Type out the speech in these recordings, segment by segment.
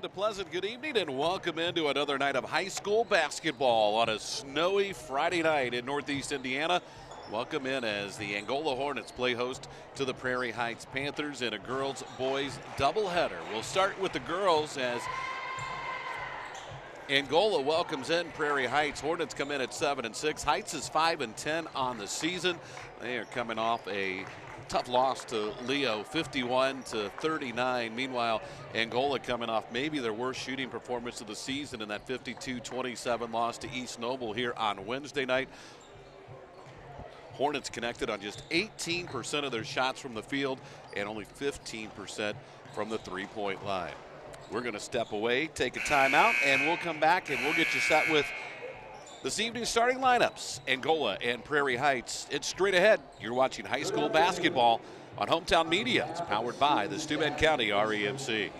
a pleasant good evening and welcome into another night of high school basketball on a snowy Friday night in Northeast Indiana. Welcome in as the Angola Hornets play host to the Prairie Heights Panthers in a girls-boys doubleheader. We'll start with the girls as Angola welcomes in Prairie Heights. Hornets come in at 7-6. Heights is 5-10 on the season. They are coming off a tough loss to Leo, 51-39. Meanwhile, Angola coming off maybe their worst shooting performance of the season in that 52-27 loss to East Noble here on Wednesday night. Hornets connected on just 18% of their shots from the field and only 15% from the three-point line. We're going to step away, take a timeout, and we'll come back and we'll get you set with this evening's starting lineups, Angola and Prairie Heights. It's straight ahead. You're watching high school basketball on Hometown Media. It's powered by the Steuben County REMC.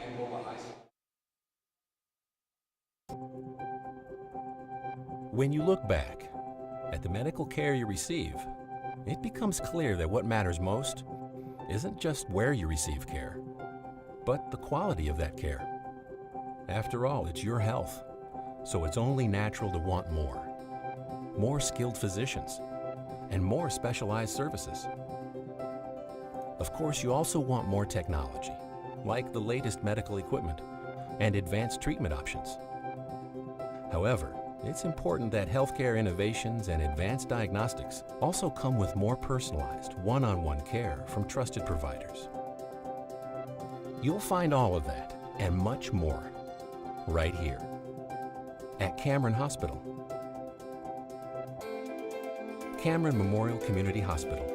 When you look back at the medical care you receive, it becomes clear that what matters most isn't just where you receive care, but the quality of that care. After all, it's your health, so it's only natural to want more. More skilled physicians, and more specialized services. Of course, you also want more technology, like the latest medical equipment and advanced treatment options. However, it's important that healthcare innovations and advanced diagnostics also come with more personalized, one-on-one care from trusted providers. You'll find all of that and much more right here at Cameron Hospital. Cameron Memorial Community Hospital,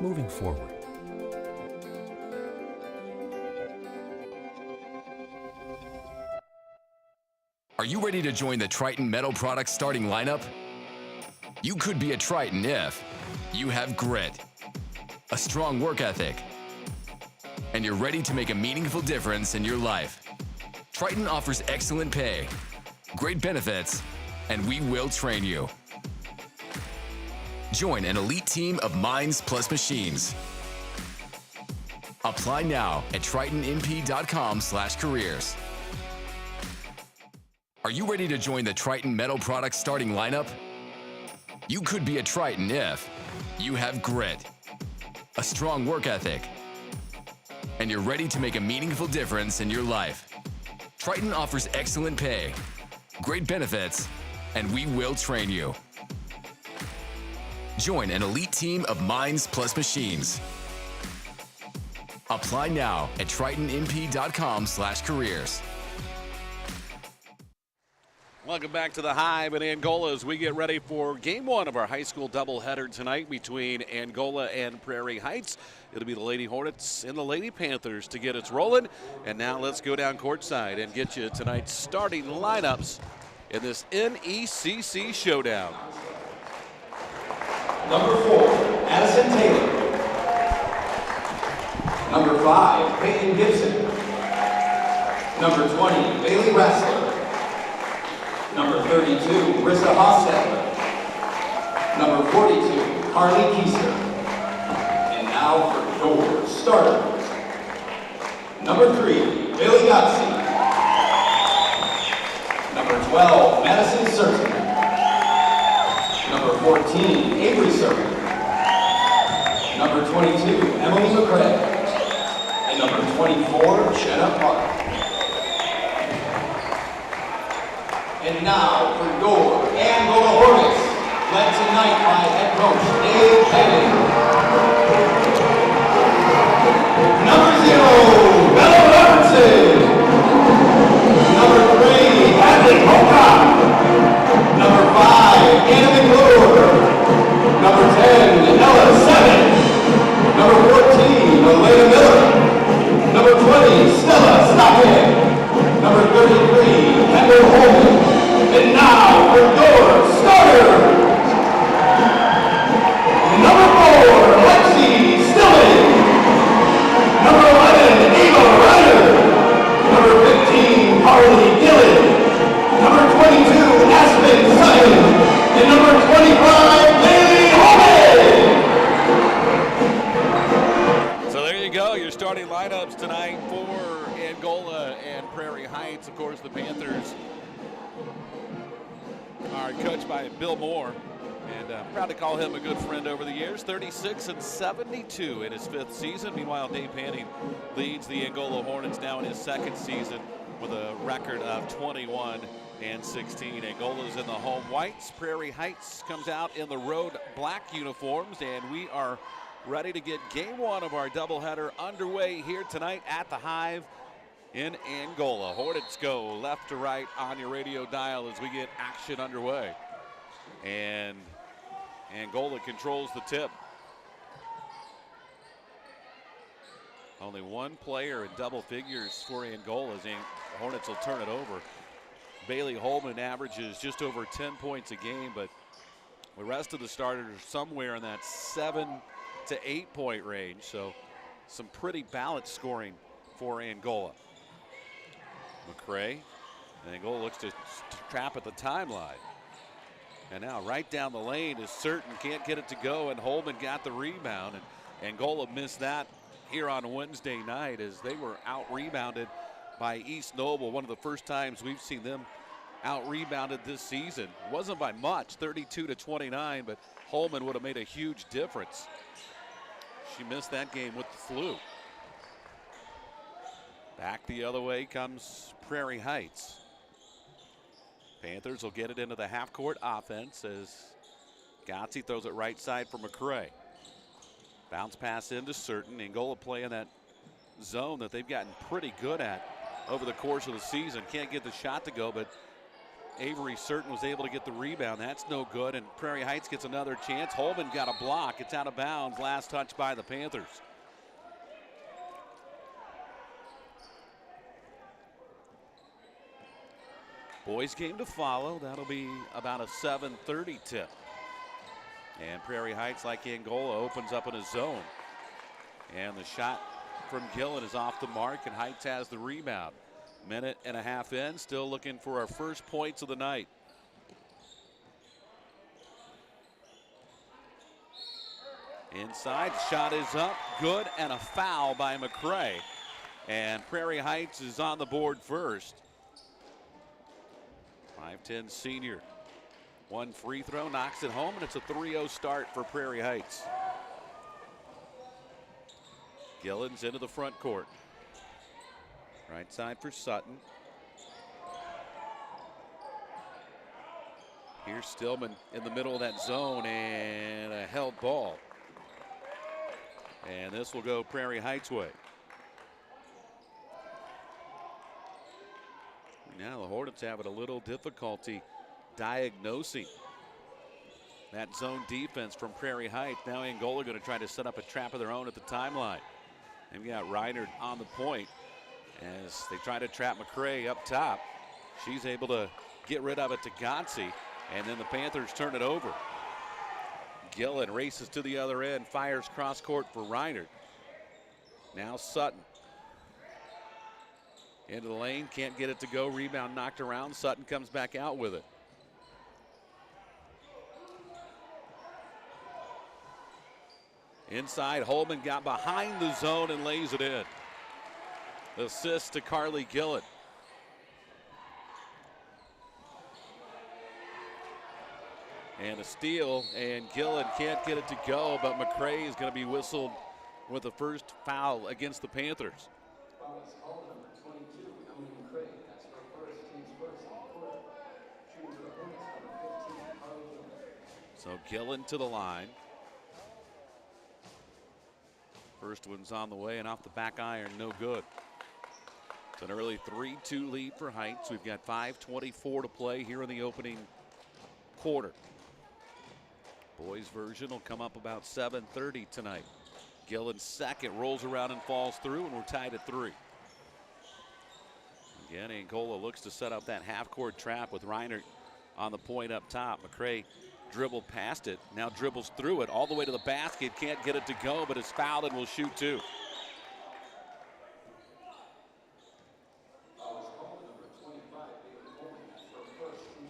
moving forward. Are you ready to join the Triton Metal Products starting lineup? You could be a Triton if you have grit, a strong work ethic, and you're ready to make a meaningful difference in your life. Triton offers excellent pay, great benefits, and we will train you. Join an elite team of minds plus machines. Apply now at tritonmp.com/careers. Are you ready to join the Triton Metal Products starting lineup? You could be a Triton if you have grit, a strong work ethic, and you're ready to make a meaningful difference in your life. Triton offers excellent pay, great benefits, and we will train you. Join an elite team of minds plus machines. Apply now at tritonmp.com/careers. Welcome back to the Hive in Angola as we get ready for game one of our high school doubleheader tonight between Angola and Prairie Heights. It'll be the Lady Hornets and the Lady Panthers to get us rolling. And now let's go down courtside and get you tonight's starting lineups in this NECC showdown. Number 4, Addison Taylor. Number 5, Peyton Gibson. Number 20, Bailey Rassler. Number 32, Rissa Hostetler. Number 42, Carly Keiser. And now for your starters. Number 3, Bailey Godsey. Number 12, Madison Surton. Number 14, Avery Surton. Number 22, Emily McCrae. And number 24, Jenna Park. And now for your Angola Hornets, led tonight by head coach Dave Henning. Number 0, Bella Robertson. Number 3, Hadley Pocock. Number 5, Anna McClure. Number 10, Ella Seven. Number 14, Elena Miller. Number 20, Stella Stockton. Number 33, Kendall Holman. And now for your starters. Number 4, Lexi Stilling. Number 11, Eva Ryder. are coached by Bill Moore, and proud to call him a good friend over the years. 36-72 in his 5th season. Meanwhile, Dave Panning leads the Angola Hornets now in his 2nd season with a record of 21-16. Angola's in the home whites. Prairie Heights comes out in the road black uniforms, and we are ready to get game 1 of our doubleheader underway here tonight at the Hive in Angola. Hornets go left to right on your radio dial as we get action underway. And Angola controls the tip. Only one player in double figures for Angola as the Hornets will turn it over. Bailey Holman averages just over 10 points a game, but the rest of the starters are somewhere in that 7 to 8 point range. So some pretty balanced scoring for Angola. McCray, and Angola looks to trap at the timeline. And now right down the lane is Certain, can't get it to go, and Holman got the rebound. And Angola missed that here on Wednesday night as they were out-rebounded by East Noble. One of the first times we've seen them out-rebounded this season. It wasn't by much, 32-29, but Holman would have made a huge difference. She missed that game with the flu. Back the other way comes Prairie Heights. Panthers will get it into the half-court offense as Gotzi throws it right side for McCray. Bounce pass into Certain. Angola playing that zone that they've gotten pretty good at over the course of the season. Can't get the shot to go, but Avery Certain was able to get the rebound. That's no good, and Prairie Heights gets another chance. Holman got a block. It's out of bounds. Last touch by the Panthers. Boys game to follow. That'll be about a 7:30 tip. And Prairie Heights, like Angola, opens up in a zone. And the shot from Gillen is off the mark, and Heights has the rebound. Minute and a half in, still looking for our first points of the night. Inside, shot is up, good, and a foul by McCray. And Prairie Heights is on the board first. 5'10" senior. One free throw, knocks it home, and it's a 3-0 start for Prairie Heights. Gillen's into the front court. Right side for Sutton. Here's Stillman in the middle of that zone, and a held ball. And this will go Prairie Heights' way. Now the Hornets having a little difficulty diagnosing that zone defense from Prairie Heights. Now Angola going to try to set up a trap of their own at the timeline. They've got Reinert on the point as they try to trap McCray up top. She's able to get rid of it to Gotzi, and then the Panthers turn it over. Gillen races to the other end, fires cross court for Reinert. Now Sutton. Into the lane, can't get it to go. Rebound knocked around. Sutton comes back out with it. Inside, Holman got behind the zone and lays it in. Assist to Carly Gillen. And a steal, and Gillen can't get it to go, but McCray is going to be whistled with the first foul against the Panthers. So Gillen to the line. First one's on the way and off the back iron, no good. It's an early 3-2 lead for Heights. We've got 5:24 to play here in the opening quarter. Boys version will come up about 7:30 tonight. Gillen's second rolls around and falls through, and we're tied at 3. Again, Angola looks to set up that half-court trap with Reinert on the point up top. McCray dribbled past it, now dribbles through it all the way to the basket, can't get it to go, but is fouled and will shoot 2.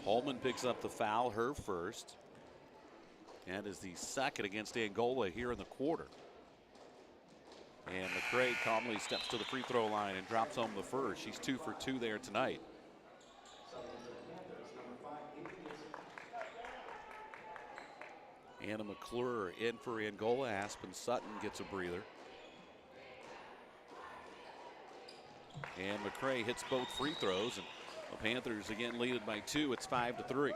Holman picks up the foul, her first, and is the second against Angola here in the quarter. And McCray calmly steps to the free throw line and drops home the first. She's 2 for 2 there tonight. Anna McClure in for Angola. Aspen Sutton gets a breather. And McCray hits both free throws, and the Panthers again lead it by 2. It's 5-3.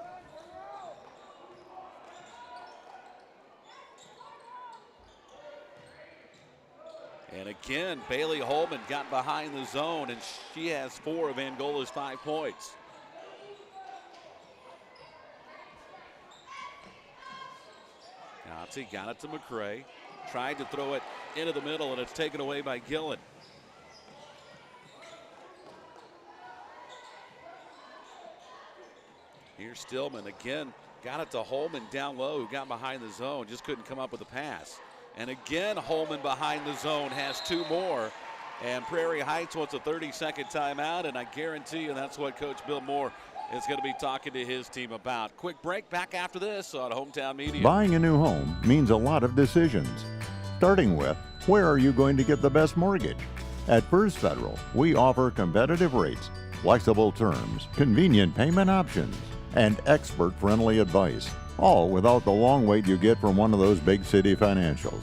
And again, Bailey Holman got behind the zone, and she has 4 of Angola's 5 points. Gotzi got it to McCray. Tried to throw it into the middle, and it's taken away by Gillen. Here's Stillman again. Got it to Holman down low, who got behind the zone. Just couldn't come up with a pass. And again, Holman behind the zone has 2 more. And Prairie Heights wants a 30-second timeout, and I guarantee you that's what Coach Bill Moore is going to be talking to his team about. Quick break, back after this on Hometown Media. Buying a new home means a lot of decisions. Starting with, where are you going to get the best mortgage? At First Federal, we offer competitive rates, flexible terms, convenient payment options, and expert-friendly advice, all without the long wait you get from one of those big city financials.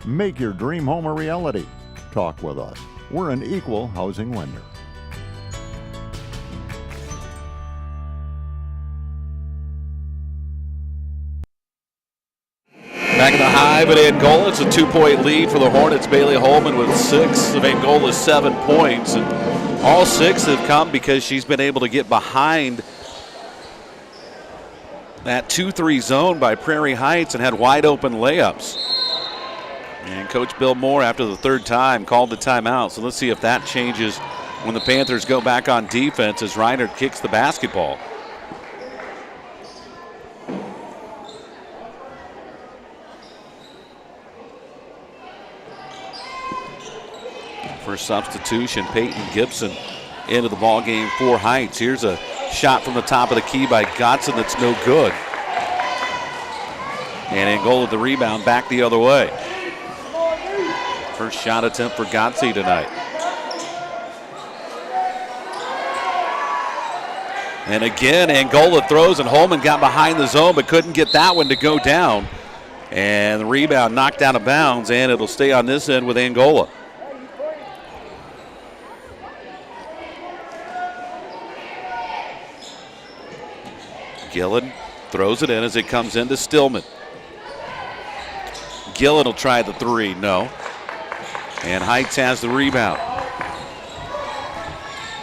Make your dream home a reality. Talk with us. We're an equal housing lender. Back in the Hive at Angola, it's a 2-point lead for the Hornets. Bailey Holman with 6 of Angola's 7 points. And all 6 have come because she's been able to get behind that 2-3 zone by Prairie Heights and had wide open layups. And Coach Bill Moore, after the 3rd time, called the timeout. So let's see if that changes when the Panthers go back on defense as Reiner kicks the basketball. First substitution, Peyton Gibson into the ball game for Heights. Here's a shot from the top of the key by Godson that's no good. And Angola the rebound back the other way. First shot attempt for Gotze tonight. And again, Angola throws, and Holman got behind the zone but couldn't get that one to go down. And the rebound knocked out of bounds, and it'll stay on this end with Angola. Gillen throws it in as it comes into Stillman. Gillen will try the 3, no. And Heights has the rebound.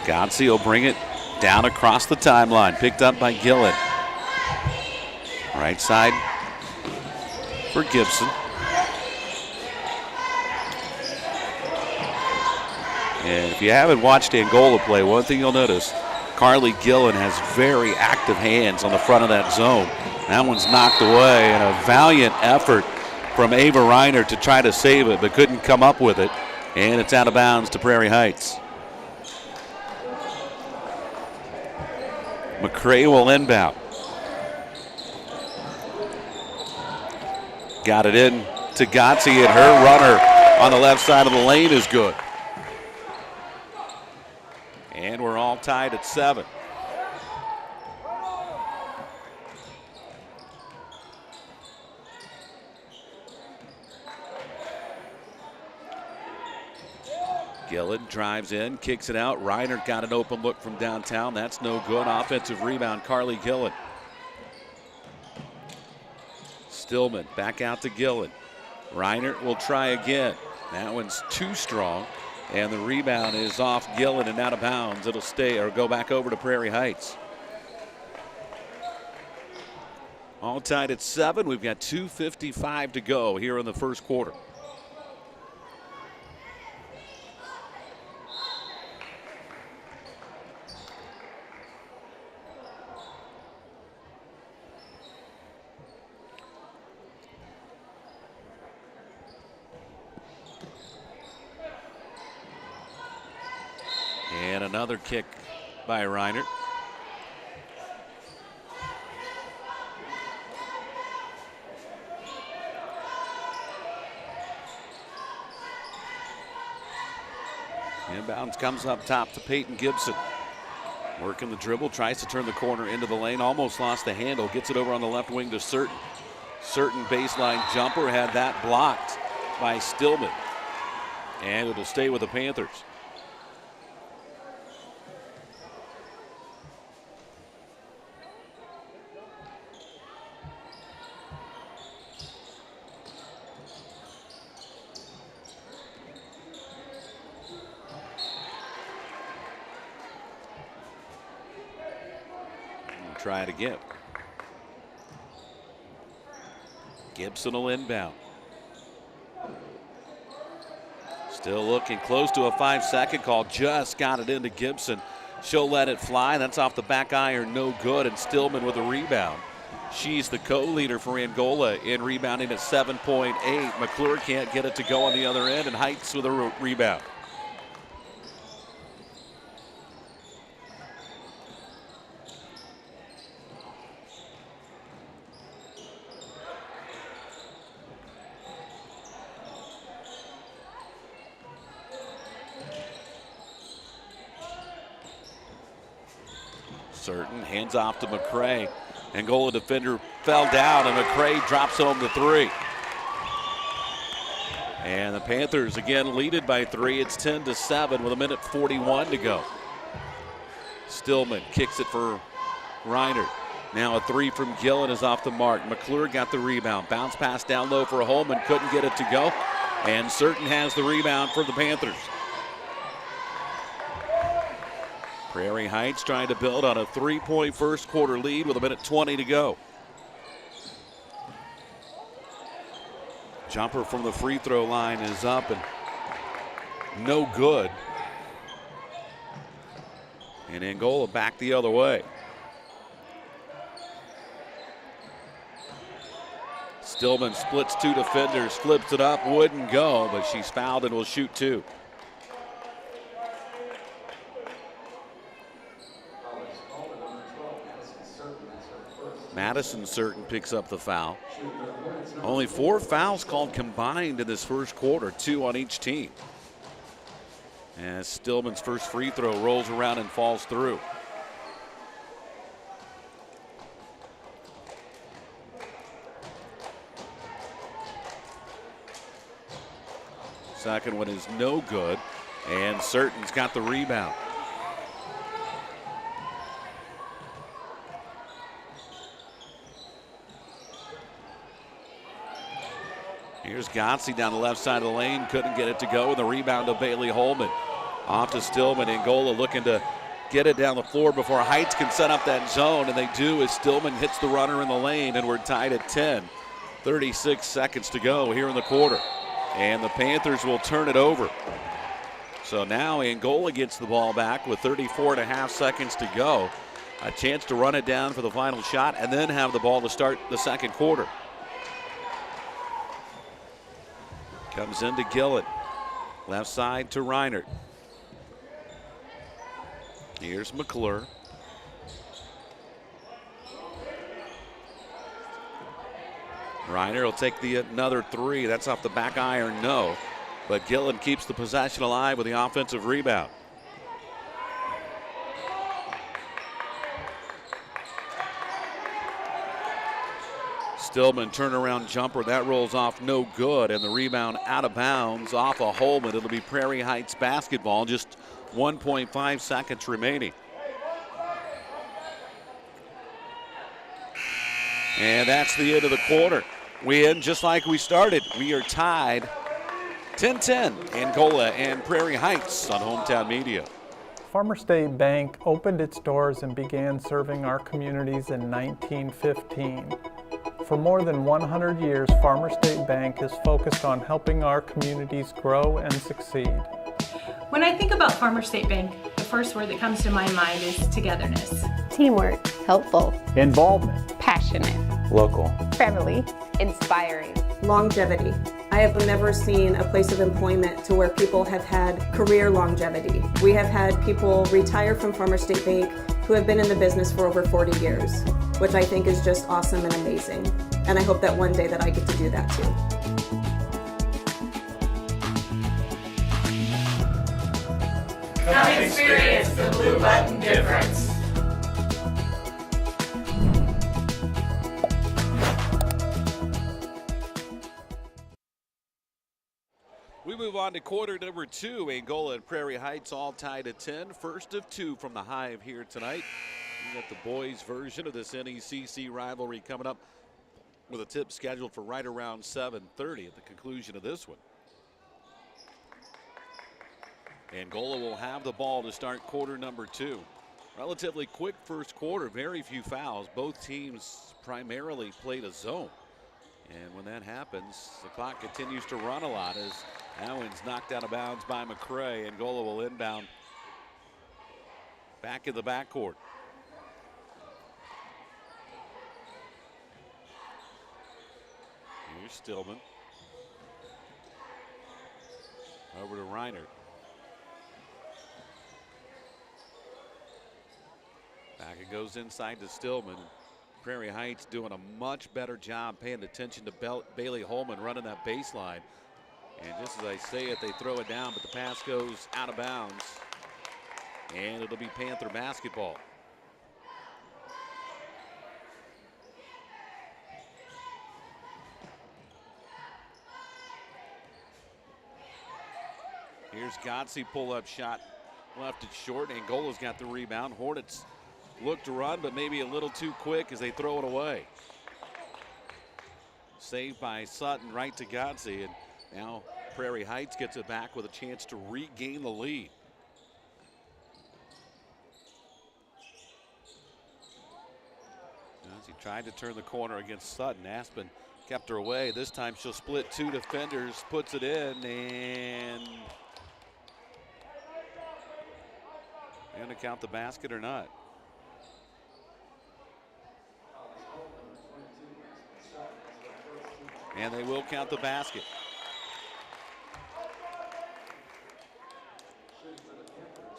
Gotze will bring it down across the timeline, picked up by Gillen. Right side for Gibson. And if you haven't watched Angola play, one thing you'll notice, Carly Gillen has very active hands on the front of that zone. That one's knocked away, and a valiant effort from Ava Reiner to try to save it, but couldn't come up with it. And it's out of bounds to Prairie Heights. McCray will inbound. Got it in to Gotze, and her runner on the left side of the lane is good. And we're all tied at 7. Gillen drives in, kicks it out. Reiner got an open look from downtown. That's no good. Offensive rebound, Carly Gillen. Stillman back out to Gillen. Reiner will try again. That one's too strong. And the rebound is off Gillen and out of bounds. It'll stay or go back over to Prairie Heights. All tied at 7. We've got 2:55 to go here in the first quarter. And another kick by Reiner. Inbounds comes up top to Peyton Gibson. Working the dribble, tries to turn the corner into the lane, almost lost the handle, gets it over on the left wing to Certain. Certain baseline jumper had that blocked by Stillman. And it'll stay with the Panthers. Try it again. Gibson will inbound. Still looking close to a 5-second call. Just got it into Gibson. She'll let it fly. That's off the back iron, no good. And Stillman with a rebound. She's the co-leader for Angola in rebounding at 7.8. McClure can't get it to go on the other end, and Heights with a rebound. Certain hands off to McCray. Angola defender fell down, and McCray drops home the 3. And the Panthers again lead it by 3. It's 10-7 with 1:41 to go. Stillman kicks it for Reiner. Now a 3 from Gillen is off the mark. McClure got the rebound. Bounce pass down low for Holman. Couldn't get it to go. And Certain has the rebound for the Panthers. Prairie Heights trying to build on a 3-point first quarter lead with 1:20 to go. Jumper from the free throw line is up and no good. And Angola back the other way. Stillman splits 2 defenders, flips it up, wouldn't go, but she's fouled and will shoot 2. Madison Certain picks up the foul. Only 4 fouls called combined in this first quarter, 2 on each team. As Stillman's first free throw rolls around and falls through. Second one is no good, and Certain's got the rebound. Here's Gotze down the left side of the lane. Couldn't get it to go. And the rebound to Bailey Holman. Off to Stillman. Angola looking to get it down the floor before Heights can set up that zone. And they do as Stillman hits the runner in the lane. And we're tied at 10. 36 seconds to go here in the quarter. And the Panthers will turn it over. So now Angola gets the ball back with 34.5 seconds to go. A chance to run it down for the final shot and then have the ball to start the second quarter. Comes into Gillen. Left side to Reiner. Here's McClure. Reiner will take another 3. That's off the back iron, no. But Gillen keeps the possession alive with the offensive rebound. Stillman turnaround jumper, that rolls off no good, and the rebound out of bounds off a Holman. It'll be Prairie Heights basketball, just 1.5 seconds remaining. And that's the end of the quarter. We end just like we started. We are tied 10-10, Angola and Prairie Heights on Hometown Media. Farmer State Bank opened its doors and began serving our communities in 1915. For more than 100 years, Farmer State Bank is focused on helping our communities grow and succeed. When I think about Farmer State Bank, the first word that comes to my mind is togetherness. Teamwork. Helpful. Involvement. Passionate. Local. Family. Inspiring. Longevity. I have never seen a place of employment to where people have had career longevity. We have had people retire from Farmer State Bank who have been in the business for over 40 years, which I think is just awesome and amazing. And I hope that one day that I get to do that too. Come experience the Blue Button difference. We move on to quarter number 2. Angola and Prairie Heights all tied at 10. First of 2 from the Hive here tonight. We got the boys' version of this NECC rivalry coming up with a tip scheduled for right around 7:30 at the conclusion of this one. Angola will have the ball to start quarter number 2. Relatively quick first quarter, very few fouls. Both teams primarily played a zone. And when that happens, the clock continues to run a lot as that one's knocked out of bounds by McCray. Angola will inbound back in the backcourt. Here's Stillman. Over to Reinert. Back it goes inside to Stillman. Prairie Heights doing a much better job paying attention to Bailey Holman running that baseline. And just as I say it, they throw it down, but the pass goes out of bounds. And it'll be Panther basketball. Here's Godsey, pull-up shot. Left it short. Angola's got the rebound. Hornets look to run, but maybe a little too quick as they throw it away. Saved by Sutton right to Godsey, and now Prairie Heights gets it back with a chance to regain the lead. As he tried to turn the corner against Sutton, Aspen kept her away. This time she'll split 2 defenders, puts it in, and they're going to count the basket or not. And they will count the basket.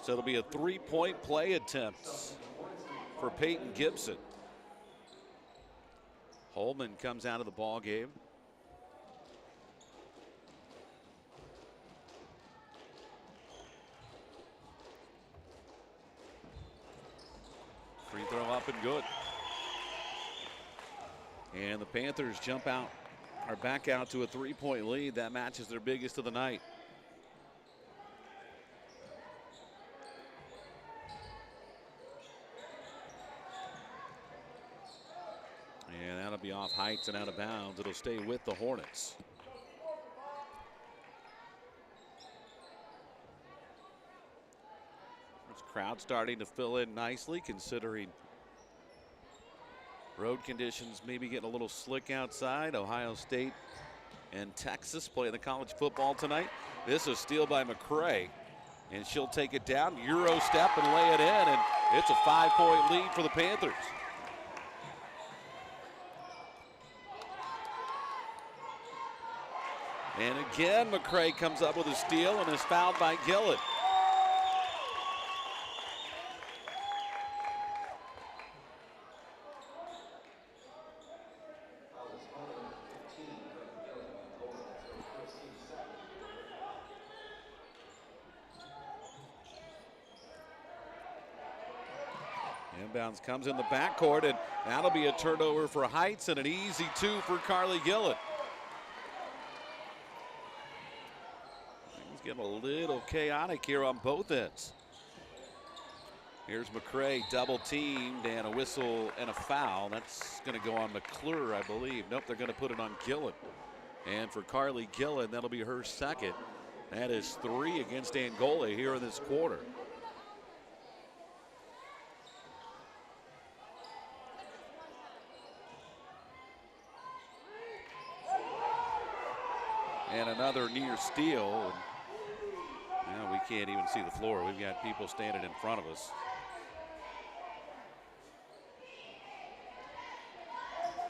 So it'll be a 3-point play attempt for Peyton Gibson. Holman comes out of the ball game. Free throw up and good. And the Panthers jump out, are back out to a 3-point lead. That matches their biggest of the night. And that'll be off Heights and out of bounds. It'll stay with the Hornets. This crowd starting to fill in nicely, considering road conditions maybe getting a little slick outside. Ohio State and Texas playing the college football tonight. This is a steal by McCray, and she'll take it down, Euro step and lay it in, and it's a 5-point lead for the Panthers. And again, McCray comes up with a steal and is fouled by Gillen. Inbounds comes in the backcourt, and that'll be a turnover for Heights and an easy 2 for Carly Gillen. Things getting a little chaotic here on both ends. Here's McCray double teamed and a whistle and a foul. That's going to go on McClure, I believe. Nope, they're going to put it on Gillen. And for Carly Gillen, that'll be her second. That is 3 against Angola here in this quarter. And another near steal. And now we can't even see the floor. We've got people standing in front of us.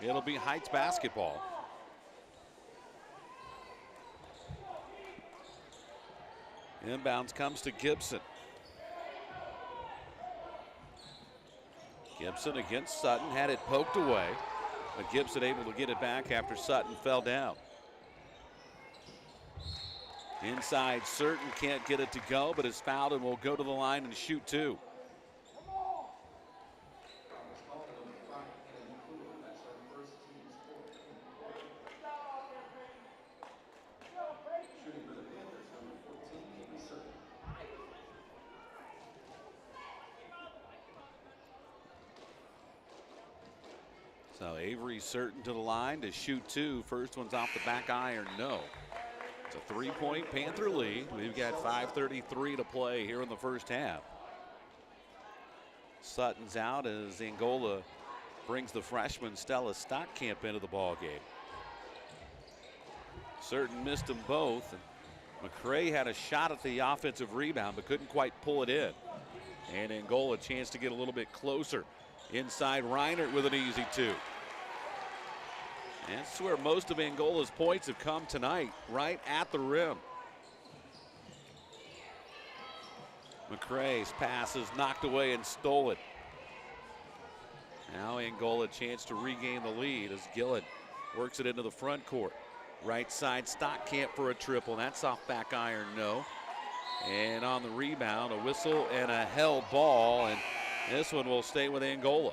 It'll be Heights basketball. Inbounds comes to Gibson. Gibson against Sutton, had it poked away, but Gibson able to get it back after Sutton fell down. Inside, Certain can't get it to go, but is fouled and will go to the line and shoot 2. So Avery certain to the line to shoot two. First one's off the back iron, no. It's a 3-point Panther lead. We've got 5:33 to play here in the first half. Sutton's out as Angola brings the freshman Stella Stockamp into the ball game. Certain missed them both. McCray had a shot at the offensive rebound but couldn't quite pull it in. And Angola a chance to get a little bit closer. Inside Reinert with an easy two. And that's where most of Angola's points have come tonight, right at the rim. McCray's pass is knocked away and stolen. Now Angola a chance to regain the lead as Gillett works it into the front court. Right side Stockamp for a triple. That's off back iron, no. And on the rebound, a whistle and a held ball, and this one will stay with Angola.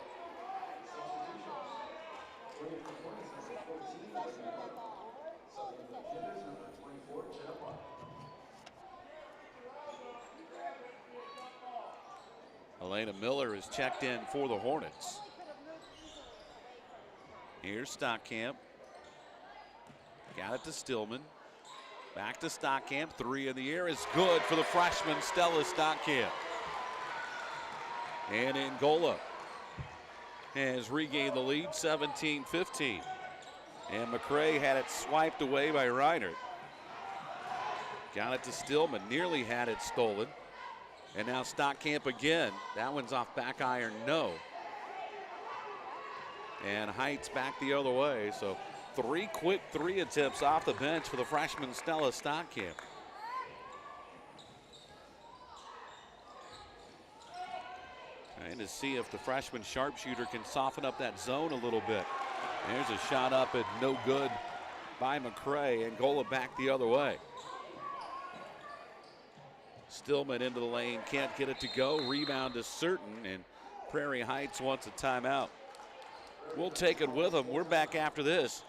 Elena Miller is checked in for the Hornets. Here's Stockamp. Got it to Stillman. Back to Stockamp. Three in the air is good for the freshman Stella Stockamp. And Angola has regained the lead, 17-15. And McCray had it swiped away by Reinert. Got it to Stillman, nearly had it stolen. And now Stockamp again. That one's off back iron, no. And Heights back the other way. So 3 quick 3 attempts off the bench for the freshman Stella Stockamp. Trying to see if the freshman sharpshooter can soften up that zone a little bit. There's a shot up and no good by McCray. Angola back the other way. Stillman into the lane, can't get it to go. Rebound is certain, and Prairie Heights wants a timeout. We'll take it with them. We're back after this.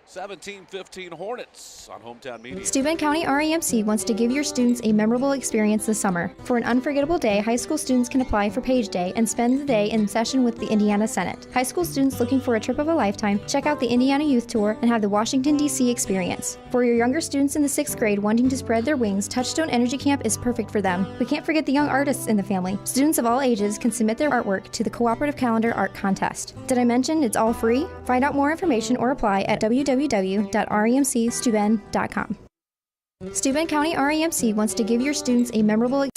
17-15 Hornets on Hometown Media. Steuben County REMC wants to give your students a memorable experience this summer. For an unforgettable day, high school students can apply for Page Day and spend the day in session with the Indiana Senate. High school students looking for a trip of a lifetime, check out the Indiana Youth Tour and have the Washington, D.C. experience. For your younger students in the 6th grade wanting to spread their wings, Touchstone Energy Camp is perfect for them. We can't forget the young artists in the family. Students of all ages can submit their artwork to the Cooperative Calendar Art Contest. Did I mention it's all free? Find out more information or apply at www.remcsteuben.com. Steuben County REMC wants to give your students a memorable.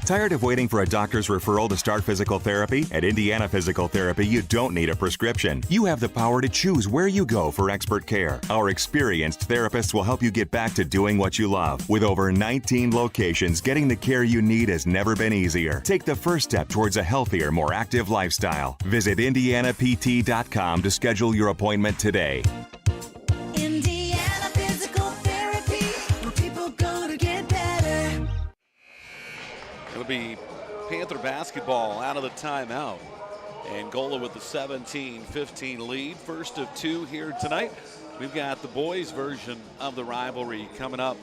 Tired of waiting for a doctor's referral to start physical therapy? At Indiana Physical Therapy, you don't need a prescription. You have the power to choose where you go for expert care. Our experienced therapists will help you get back to doing what you love. With over 19 locations, getting the care you need has never been easier. Take the first step towards a healthier, more active lifestyle. Visit IndianaPT.com to schedule your appointment today. Indiana Physical Therapy, where people go to get better. It'll be Panther basketball out of the timeout. Angola with the 17-15 lead. First of 2 here tonight. We've got the boys' version of the rivalry coming up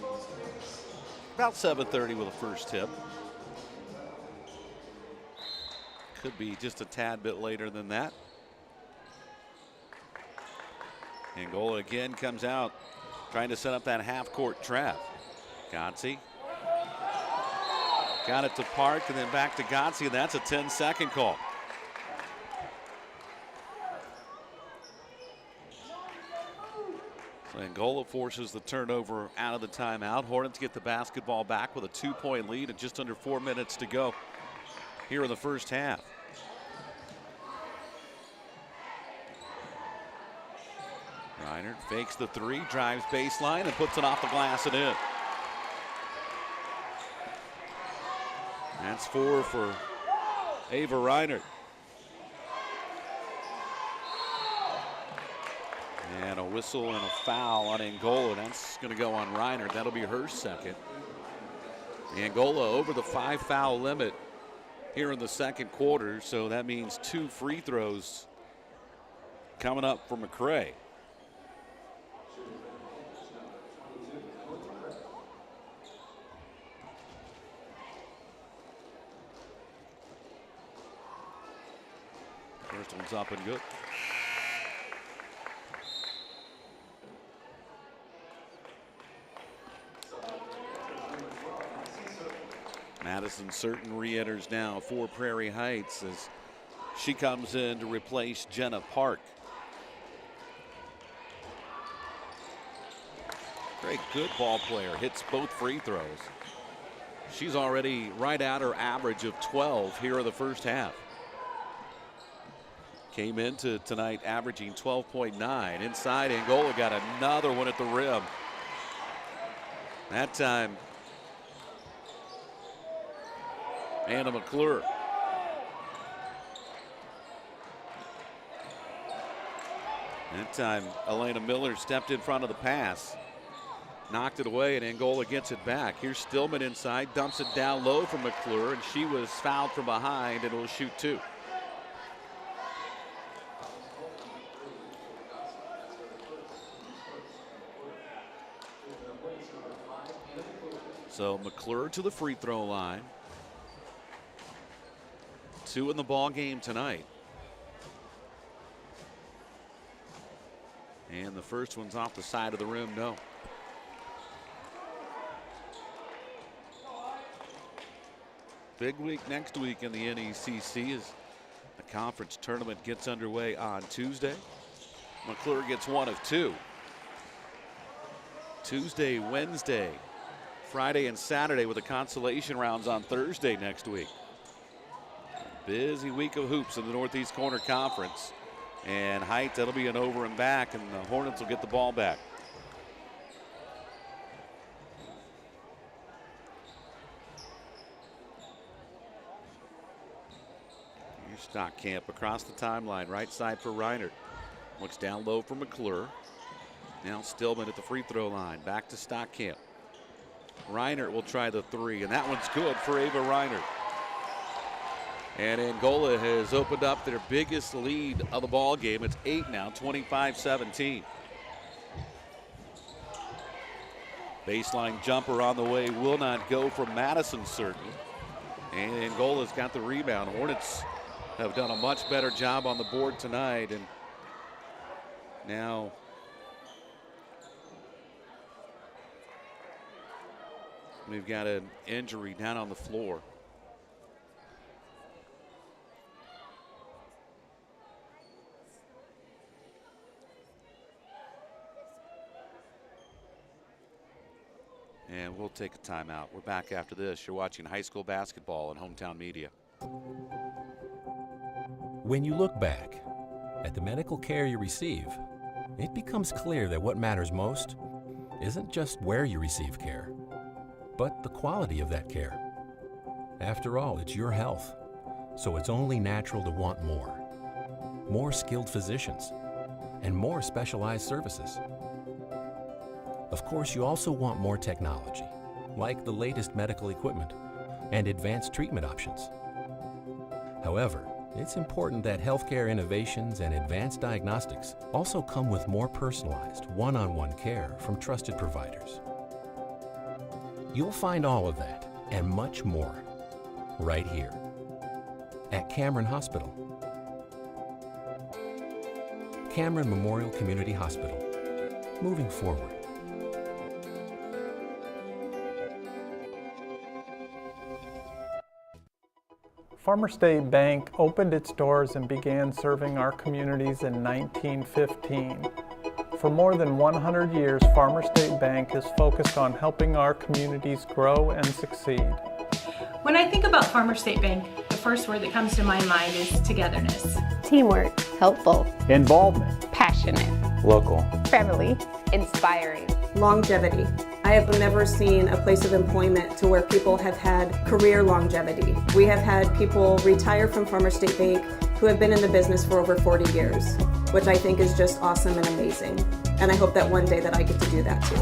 about 7:30 with a first tip. Could be just a tad bit later than that. Angola again comes out trying to set up that half-court trap. Gotzi. Got it to Park and then back to Gotzi, and that's a 10-second call. So Angola forces the turnover out of the timeout. Hornets get the basketball back with a 2-point lead and just under 4 minutes to go here in the first half. Reinert fakes the 3, drives baseline and puts it off the glass and in. That's 4 for Ava Reinert. And a whistle and a foul on Angola. That's going to go on Reinert. That'll be her second. Angola over the 5-foul limit here in the second quarter. So that means 2 free throws coming up for McCray. First one one's up and good. Madison Certain re-enters now for Prairie Heights as she comes in to replace Jenna Park. Great, good ball player, hits both free throws. She's already right at her average of 12 here in the first half. Came into tonight averaging 12.9. Inside, Angola got another one at the rim. That time, Anna McClure. That time, Elena Miller stepped in front of the pass. Knocked it away, and Angola gets it back. Here's Stillman inside, dumps it down low from McClure, and she was fouled from behind and will shoot two. So McClure to the free throw line. 2 in the ball game tonight. And the first one's off the side of the rim, no. Big week next week in the NECC as the conference tournament gets underway on Tuesday. McClure gets 1 of 2. Tuesday, Wednesday, Friday, and Saturday with the consolation rounds on Thursday next week. Busy week of hoops in the Northeast Corner Conference. And Heights, that'll be an over and back, and the Hornets will get the ball back. Here's Stockamp across the timeline, right side for Reinert. Looks down low for McClure. Now Stillman at the free throw line, back to Stockamp. Reinert will try the 3, and that one's good for Ava Reinert. And Angola has opened up their biggest lead of the ball game. It's 8 now, 25-17. Baseline jumper on the way will not go from Madison Certain. And Angola's got the rebound. Hornets have done a much better job on the board tonight. And now we've got an injury down on the floor. And we'll take a timeout. We're back after this. You're watching high school basketball on Hometown Media. When you look back at the medical care you receive, it becomes clear that what matters most isn't just where you receive care, but the quality of that care. After all, it's your health, so it's only natural to want more. More skilled physicians and more specialized services. Of course, you also want more technology, like the latest medical equipment and advanced treatment options. However, it's important that healthcare innovations and advanced diagnostics also come with more personalized, one-on-one care from trusted providers. You'll find all of that and much more right here at Cameron Hospital. Cameron Memorial Community Hospital, moving forward. Farmer State Bank opened its doors and began serving our communities in 1915. For more than 100 years, Farmer State Bank is focused on helping our communities grow and succeed. When I think about Farmer State Bank, the first word that comes to my mind is togetherness. Teamwork. Helpful. Involvement. Passionate. Local. Family. Inspiring. Longevity. I have never seen a place of employment to where people have had career longevity. We have had people retire from Farmer State Bank who have been in the business for over 40 years, which I think is just awesome and amazing. And I hope that one day that I get to do that too.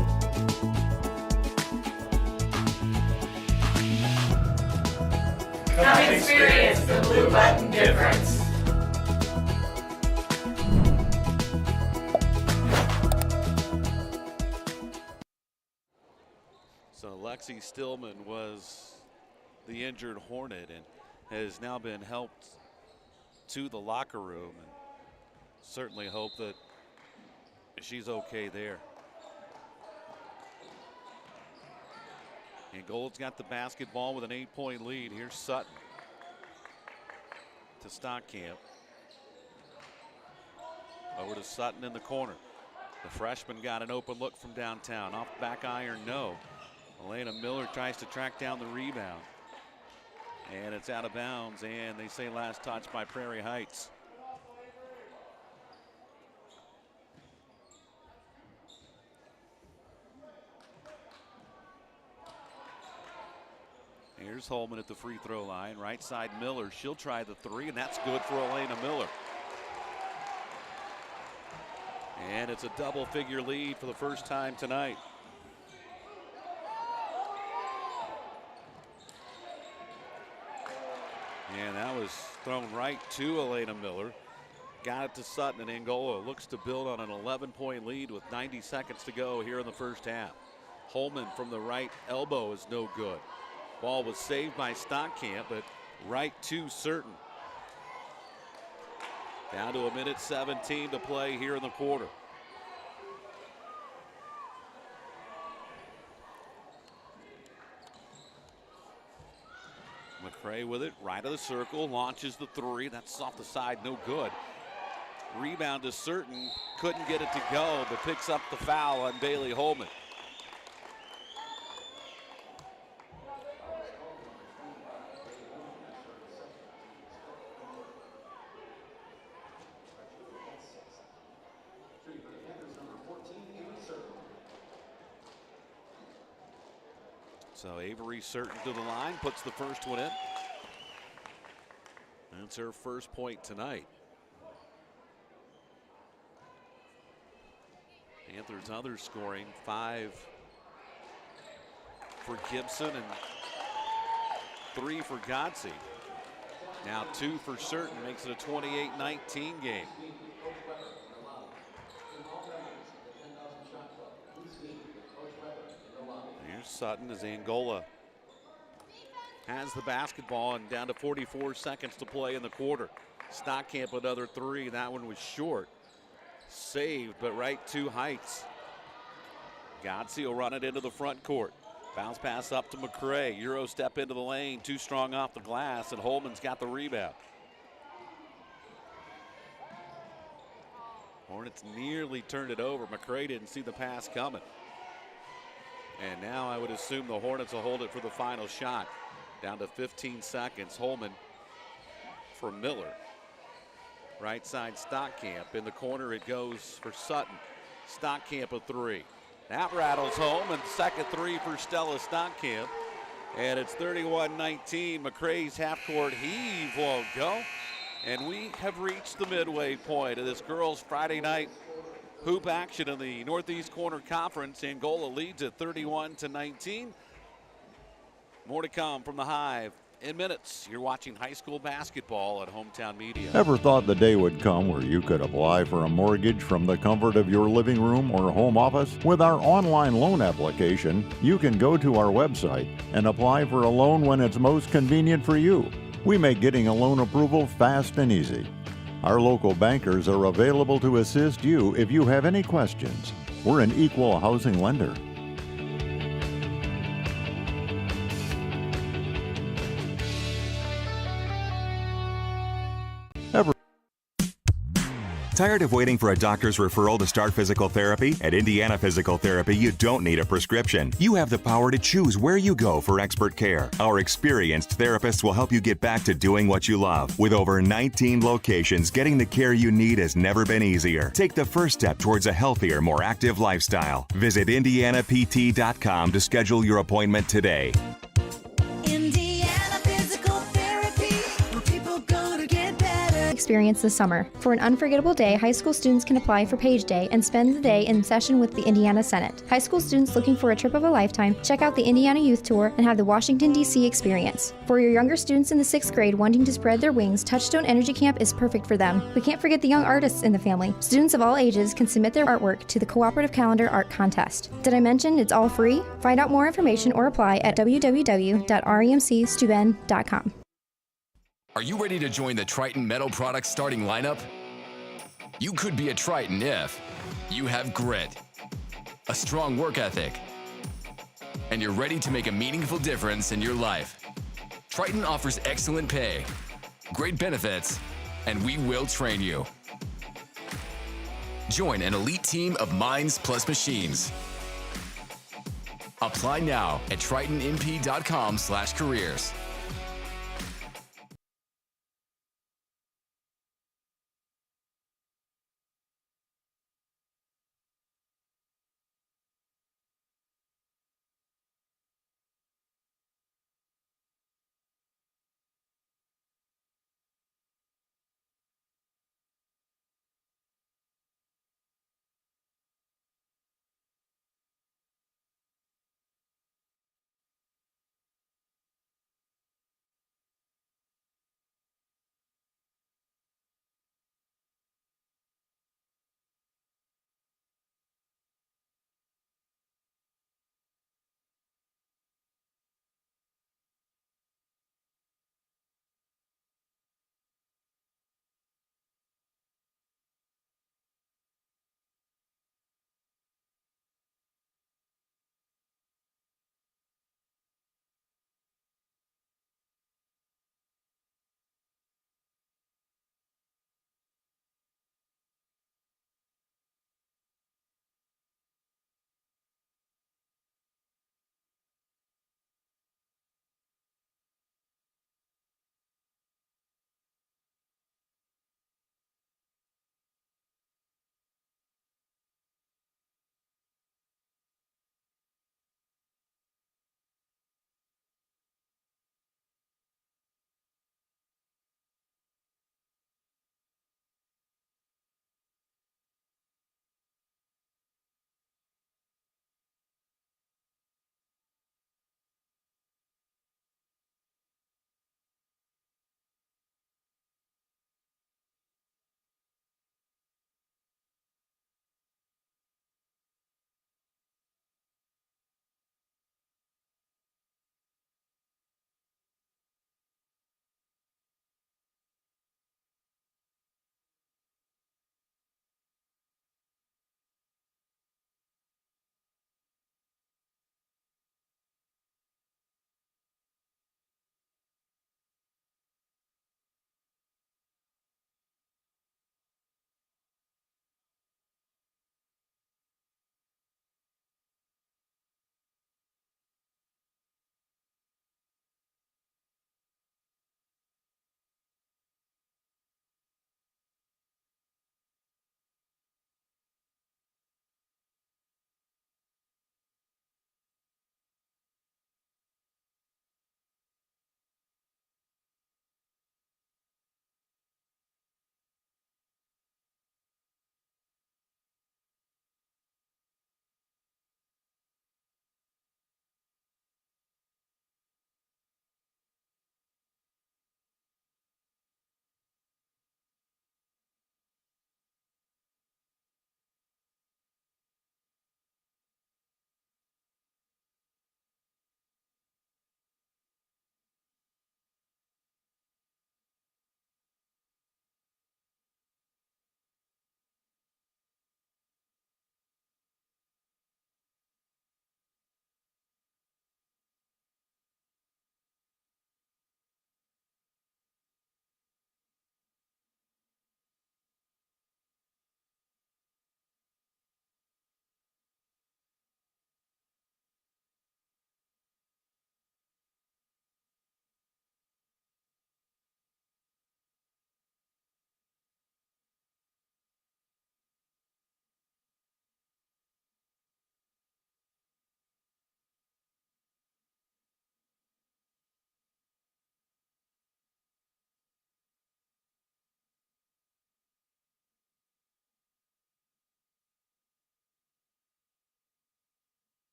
Come experience the Blue Button difference. So Lexi Stillman was the injured Hornet and has now been helped to the locker room. And certainly hope that she's okay there. Angola's got the basketball with an 8-point lead. Here's Sutton to Stockamp. Over to Sutton in the corner. The freshman got an open look from downtown. Off the back iron, no. Elena Miller tries to track down the rebound. And it's out of bounds, and they say last touch by Prairie Heights. Here's Holman at the free throw line. Right side Miller. She'll try the three, and that's good for Elena Miller. And it's a double-figure lead for the first time tonight. And that was thrown right to Elena Miller. Got it to Sutton, and Angola looks to build on an 11-point lead with 90 seconds to go here in the first half. Holman from the right elbow is no good. Ball was saved by Stockamp, but right to Certain. Down to 1:17 to play here in the quarter. McCray with it, right of the circle, launches the three. That's off the side, no good. Rebound to Certain, couldn't get it to go, but picks up the foul on Bailey Holman. So Avery Certain to the line, puts the first one in. That's her first point tonight. Panthers others scoring, 5 for Gibson and 3 for Godsey. Now 2 for Certain, makes it a 28-19 game. Here's Sutton as Angola has the basketball, and down to 44 seconds to play in the quarter. Stockamp another three. That one was short. Saved, but right to Heights. Godsey will run it into the front court. Bounce pass up to McCray. Euro step into the lane. Too strong off the glass, and Holman's got the rebound. Hornets nearly turned it over. McCray didn't see the pass coming. And now I would assume the Hornets will hold it for the final shot. Down to 15 seconds. Holman for Miller. Right side Stockamp. In the corner it goes for Sutton. Stockamp a three. That rattles home, and second three for Stella Stockamp. And it's 31-19. McCray's half-court heave won't go. And we have reached the midway point of this girls' Friday night hoop action in the Northeast Corner Conference. Angola leads at 31-19. More to come from the Hive in minutes. You're watching high school basketball at Hometown Media. Ever thought the day would come where you could apply for a mortgage from the comfort of your living room or home office? With our online loan application, you can go to our website and apply for a loan when it's most convenient for you. We make getting a loan approval fast and easy. Our local bankers are available to assist you if you have any questions. We're an equal housing lender. Tired of waiting for a doctor's referral to start physical therapy? At Indiana Physical Therapy, you don't need a prescription. You have the power to choose where you go for expert care. Our experienced therapists will help you get back to doing what you love. With over 19 locations, getting the care you need has never been easier. Take the first step towards a healthier, more active lifestyle. Visit IndianaPT.com to schedule your appointment today. Experience this summer. For an unforgettable day, high school students can apply for Page Day and spend the day in session with the Indiana Senate. High school students looking for a trip of a lifetime, check out the Indiana Youth Tour and have the Washington, D.C. experience. For your younger students in the 6th grade wanting to spread their wings, Touchstone Energy Camp is perfect for them. We can't forget the young artists in the family. Students of all ages can submit their artwork to the Cooperative Calendar Art Contest. Did I mention it's all free? Find out more information or apply at www.remcsteuben.com. Are you ready to join the Triton Metal Products starting lineup? You could be a Triton if you have grit, a strong work ethic, and you're ready to make a meaningful difference in your life. Triton offers excellent pay, great benefits, and we will train you. Join an elite team of minds plus machines. Apply now at tritonmp.com/careers.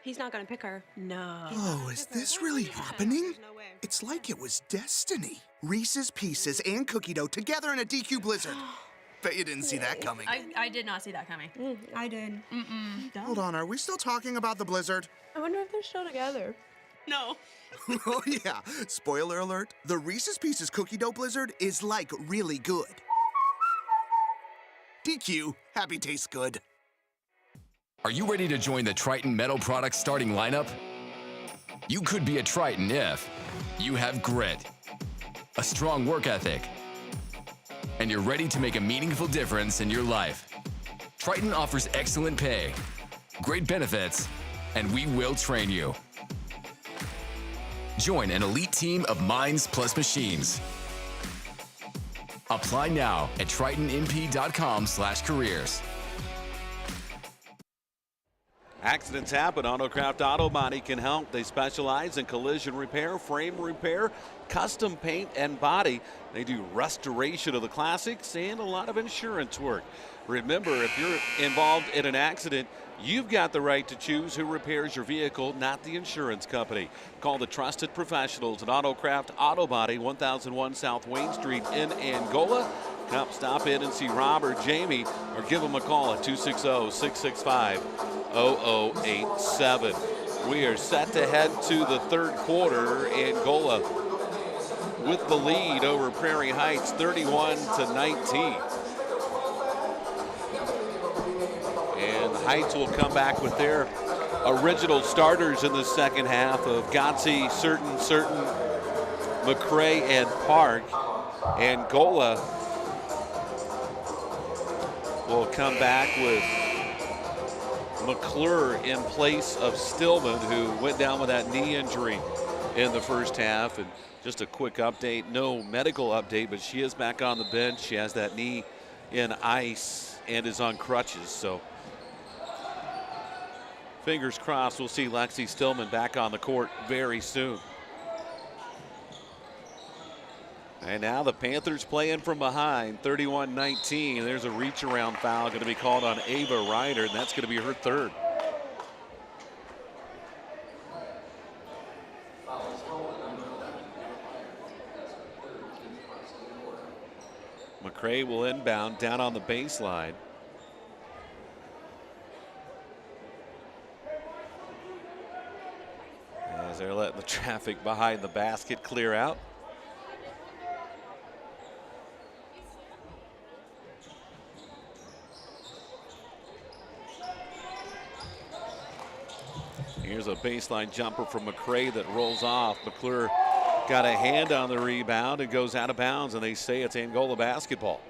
He's not gonna pick her. No. Oh, is this really happening? It's like it was destiny. Reese's Pieces and cookie dough together in a DQ blizzard. Bet you didn't see that coming. I did not see that coming. I did. Hold on, are we still talking about the blizzard? I wonder if they're still together. No. Oh yeah, spoiler alert, the Reese's Pieces cookie dough blizzard is like really good. DQ, happy tastes good. Are you ready to join the Triton Metal Products starting lineup? You could be a Triton if you have grit, a strong work ethic, and you're ready to make a meaningful difference in your life. Triton offers excellent pay, great benefits, and we will train you. Join an elite team of minds plus machines. Apply now at tritonmp.com/careers. Accidents happen. Autocraft Auto Body can help. They specialize in collision repair, frame repair, custom paint, and body. They do restoration of the classics and a lot of insurance work. Remember, if you're involved in an accident, you've got the right to choose who repairs your vehicle, not the insurance company. Call the trusted professionals at Autocraft Auto Body, 1001 South Wayne Street in Angola. Come stop in and see Rob or Jamie, or give them a call at 260-665-0087. We are set to head to the third quarter. Angola with the lead over Prairie Heights, 31-19. And Heights will come back with their original starters in the second half of Godsey, Certain, McCray, and Park. Angola will come back with McClure in place of Stillman, who went down with that knee injury in the first half. And just a quick update, no medical update, but she is back on the bench. She has that knee in ice and is on crutches. So fingers crossed we'll see Lexi Stillman back on the court very soon. And now the Panthers playing from behind, 31-19. There's a reach around foul going to be called on Ava Ryder, and that's going to be her third. McCray will inbound down on the baseline. As they're letting the traffic behind the basket clear out. Here's a baseline jumper from McCray that rolls off. McClure got a hand on the rebound and goes out of bounds, and they say it's Angola basketball.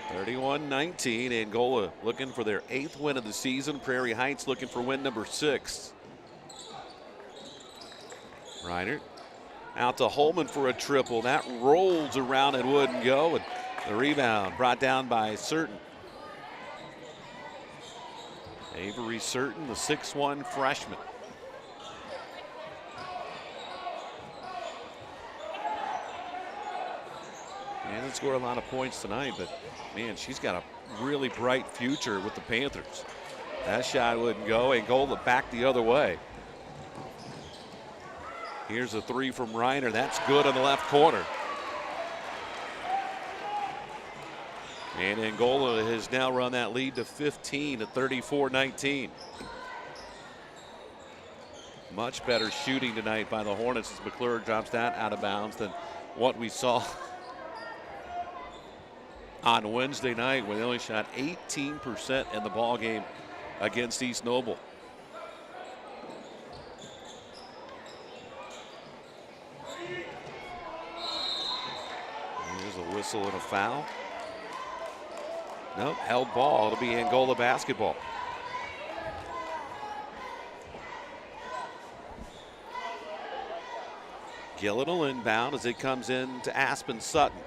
(31-19). Angola looking for their 8th win of the season. Prairie Heights looking for win number 6. Reiner out to Holman for a triple. That rolls around and wouldn't go. And the rebound brought down by Certain. Avery Certain, the 6'1" freshman. He hasn't scored a lot of points tonight, but man, she's got a really bright future with the Panthers. That shot wouldn't go. Angola back the other way. Here's a three from Reiner. That's good on the left corner. And Angola has now run that lead to 15 at 34-19. Much better shooting tonight by the Hornets as McClure drops that out of bounds than what we saw on Wednesday night, when they only shot 18% in the ball game against East Noble. Here's a whistle and a foul. Nope, held ball. It'll be Angola basketball. Gillen will inbound as it comes in to Aspen Sutton.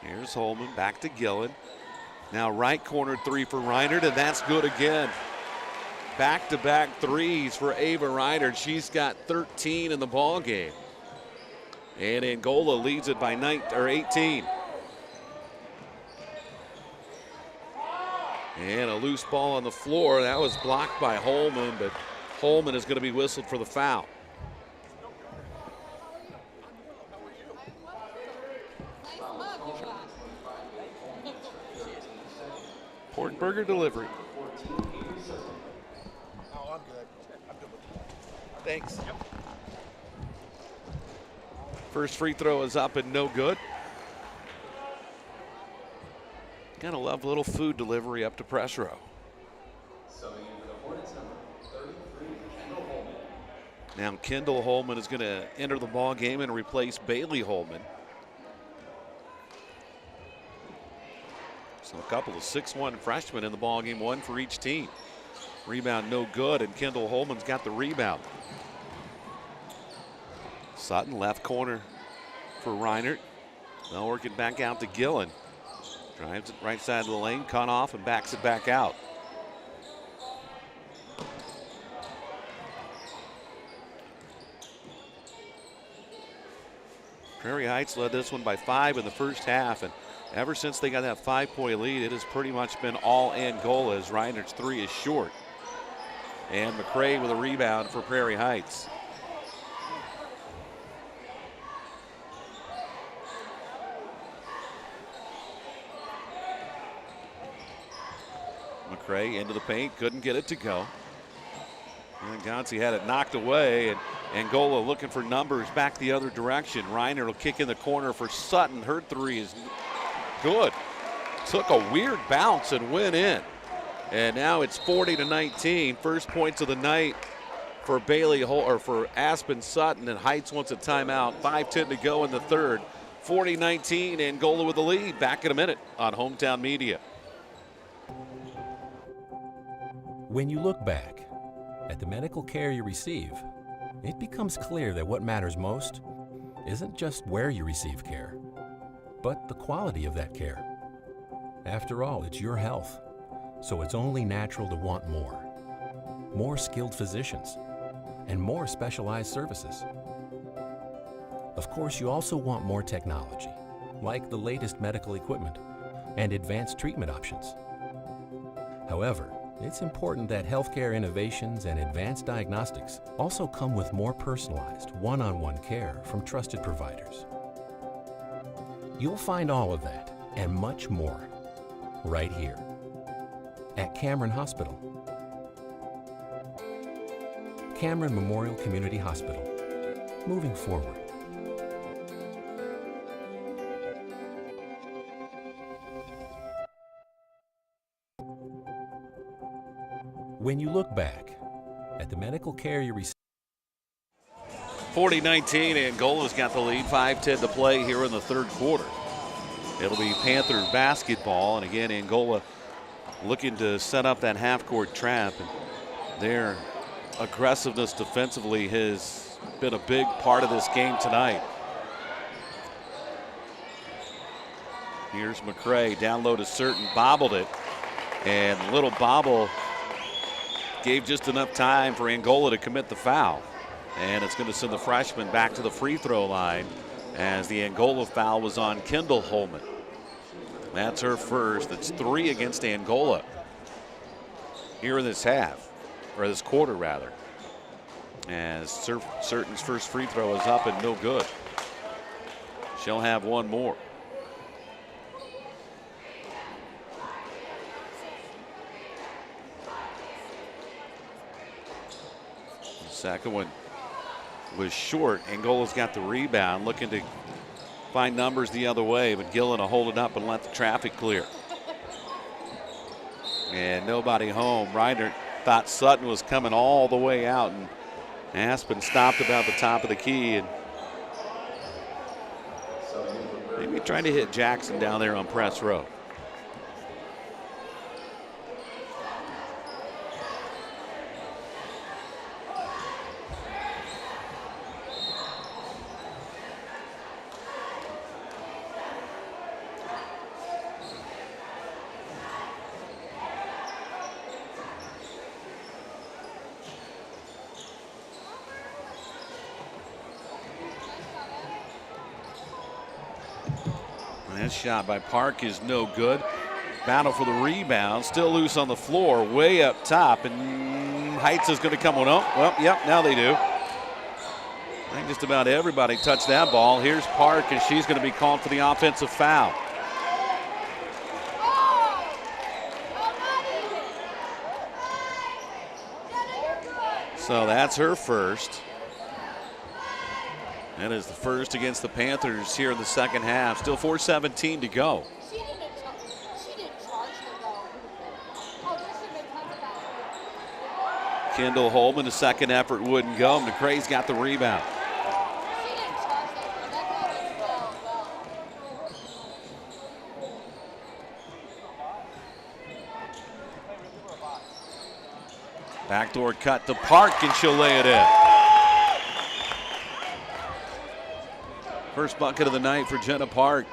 Here's Holman, back to Gillen. Now right corner three for Reinert, and that's good again. Back-to-back threes for Ava Reinert. She's got 13 in the ball game. And Angola leads it by 18. And a loose ball on the floor. That was blocked by Holman, but Holman is going to be whistled for the foul. Portburger delivery. Oh, I'm good. I'm good with that. Thanks. First free throw is up and no good. Gotta love a little food delivery up to press row. Now Kendall Holman is going to enter the ball game and replace Bailey Holman. So a couple of 6'1" freshmen in the ball game, one for each team. Rebound no good, and Kendall Holman's got the rebound. Sutton left corner for Reinert. Now working back out to Gillen. Drives it right side of the lane, cut off, and backs it back out. Prairie Heights led this one by 5 in the first half, and ever since they got that 5-point lead, it has pretty much been all Angola as Reinert's three is short. And McCray with a rebound for Prairie Heights. McCray into the paint, couldn't get it to go. And Gonzi had it knocked away, and Angola looking for numbers back the other direction. Reiner will kick in the corner for Sutton. Her three is good. Took a weird bounce and went in. And now it's 40-19. First points of the night for for Aspen Sutton, and Heights wants a timeout. 5:10 to go in the third. 40-19, Angola with the lead. Back in a minute on Hometown Media. When you look back at the medical care you receive, it becomes clear that what matters most isn't just where you receive care, but the quality of that care. After all, it's your health, so it's only natural to want more. More skilled physicians and more specialized services. Of course, you also want more technology, like the latest medical equipment and advanced treatment options. However, it's important that healthcare innovations and advanced diagnostics also come with more personalized, one-on-one care from trusted providers. You'll find all of that and much more right here at Cameron Hospital. Cameron Memorial Community Hospital, moving forward. When you look back at the medical care you receive. 40-19, Angola's got the lead. 5:10 to play here in the third quarter. It'll be Panthers basketball, and again, Angola looking to set up that half-court trap. And their aggressiveness defensively has been a big part of this game tonight. Here's McCray, down low to Certain, bobbled it, and little bobble gave just enough time for Angola to commit the foul. And it's going to send the freshman back to the free throw line as the Angola foul was on Kendall Holman. That's her first. That's 3 against Angola here in this half, or this quarter rather. As Certain's first free throw is up and no good. She'll have one more. Second one was short. Angola's got the rebound, looking to find numbers the other way, but Gillen will hold it up and let the traffic clear. And nobody home. Reiner thought Sutton was coming all the way out, and Aspen stopped about the top of the key, and maybe trying to hit Jackson down there on press row. That shot by Park is no good. Battle for the rebound, still loose on the floor, way up top, and Heights is going to come one up. Well, yep, now they do. I think just about everybody touched that ball. Here's Park, and she's going to be called for the offensive foul. So that's her first. That is the first against the Panthers here in the second half. Still 4:17 to go. Kendall Holman, the second effort wouldn't go. McCrae's got the rebound. Backdoor cut to Park, and she'll lay it in. First bucket of the night for Jenna Park.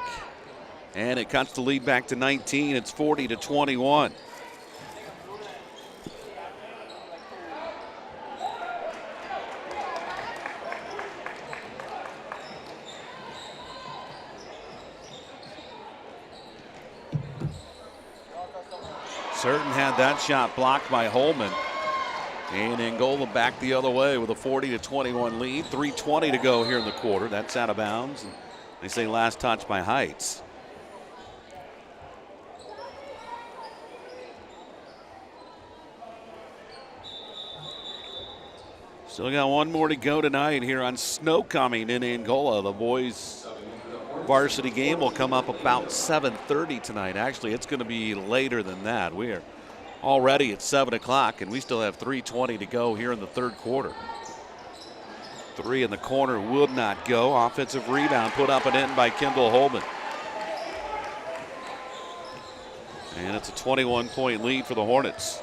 And it cuts the lead back to 19. It's 40-21. Certain had that shot blocked by Holman. And Angola back the other way with a 40-21 lead. 3:20 to go here in the quarter. That's out of bounds. And they say last touch by Heights. Still got one more to go tonight here on Snow Coming in Angola. The boys varsity game will come up about 7:30 tonight. Actually, it's going to be later than that. We are already at 7 o'clock, and we still have 3:20 to go here in the third quarter. Three in the corner would not go. Offensive rebound put up and in by Kendall Holman. And it's a 21-point lead for the Hornets.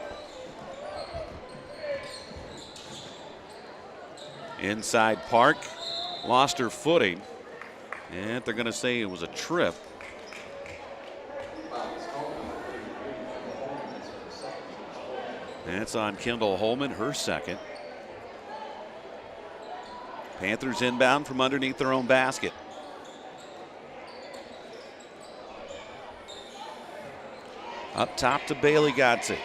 Inside Park, lost her footing, and they're going to say it was a trip. That's on Kendall Holman, her second. Panthers inbound from underneath their own basket. Up top to Bailey Godsey.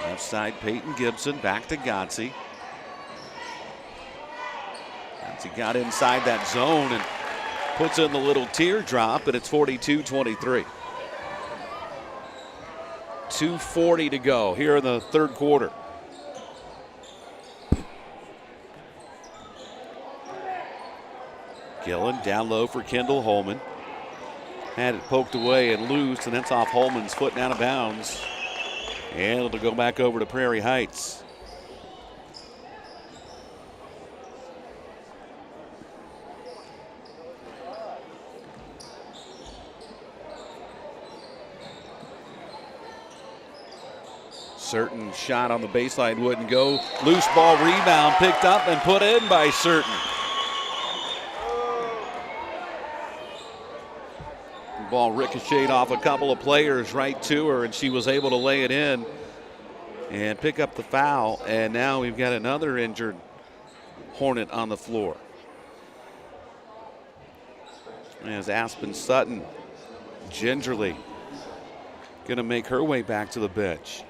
Left side Peyton Gibson, back to Godsey. Godsey got inside that zone and puts in the little teardrop, and it's 42-23. 2:40 to go here in the third quarter. Gillen down low for Kendall Holman. Had it poked away and loose, and that's off Holman's foot and out of bounds. And it'll go back over to Prairie Heights. Certain shot on the baseline wouldn't go. Loose ball rebound picked up and put in by Certain. Ball ricocheted off a couple of players right to her, and she was able to lay it in and pick up the foul. And now we've got another injured Hornet on the floor. As Aspen Sutton gingerly going to make her way back to the bench.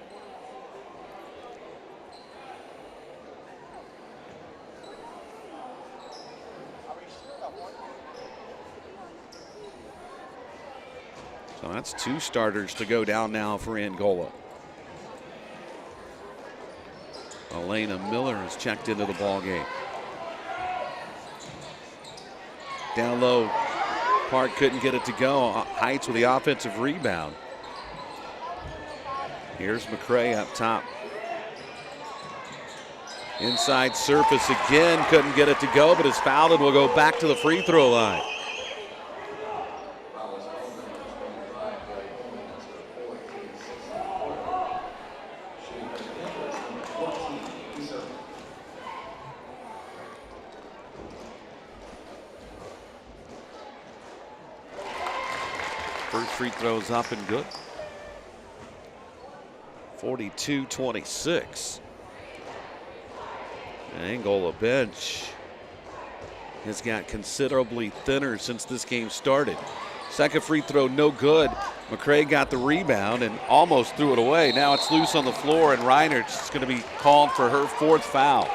So that's two starters to go down now for Angola. Elena Miller has checked into the ball game. Down low, Park couldn't get it to go. Heights with the offensive rebound. Here's McCrae up top. Inside surface again, couldn't get it to go, but is fouled and will go back to the free throw line. First free throws up and good. 42-26. Angola bench has got considerably thinner since this game started. Second free throw, no good. McCray got the rebound and almost threw it away. Now it's loose on the floor, and Reinert's going to be called for her fourth foul.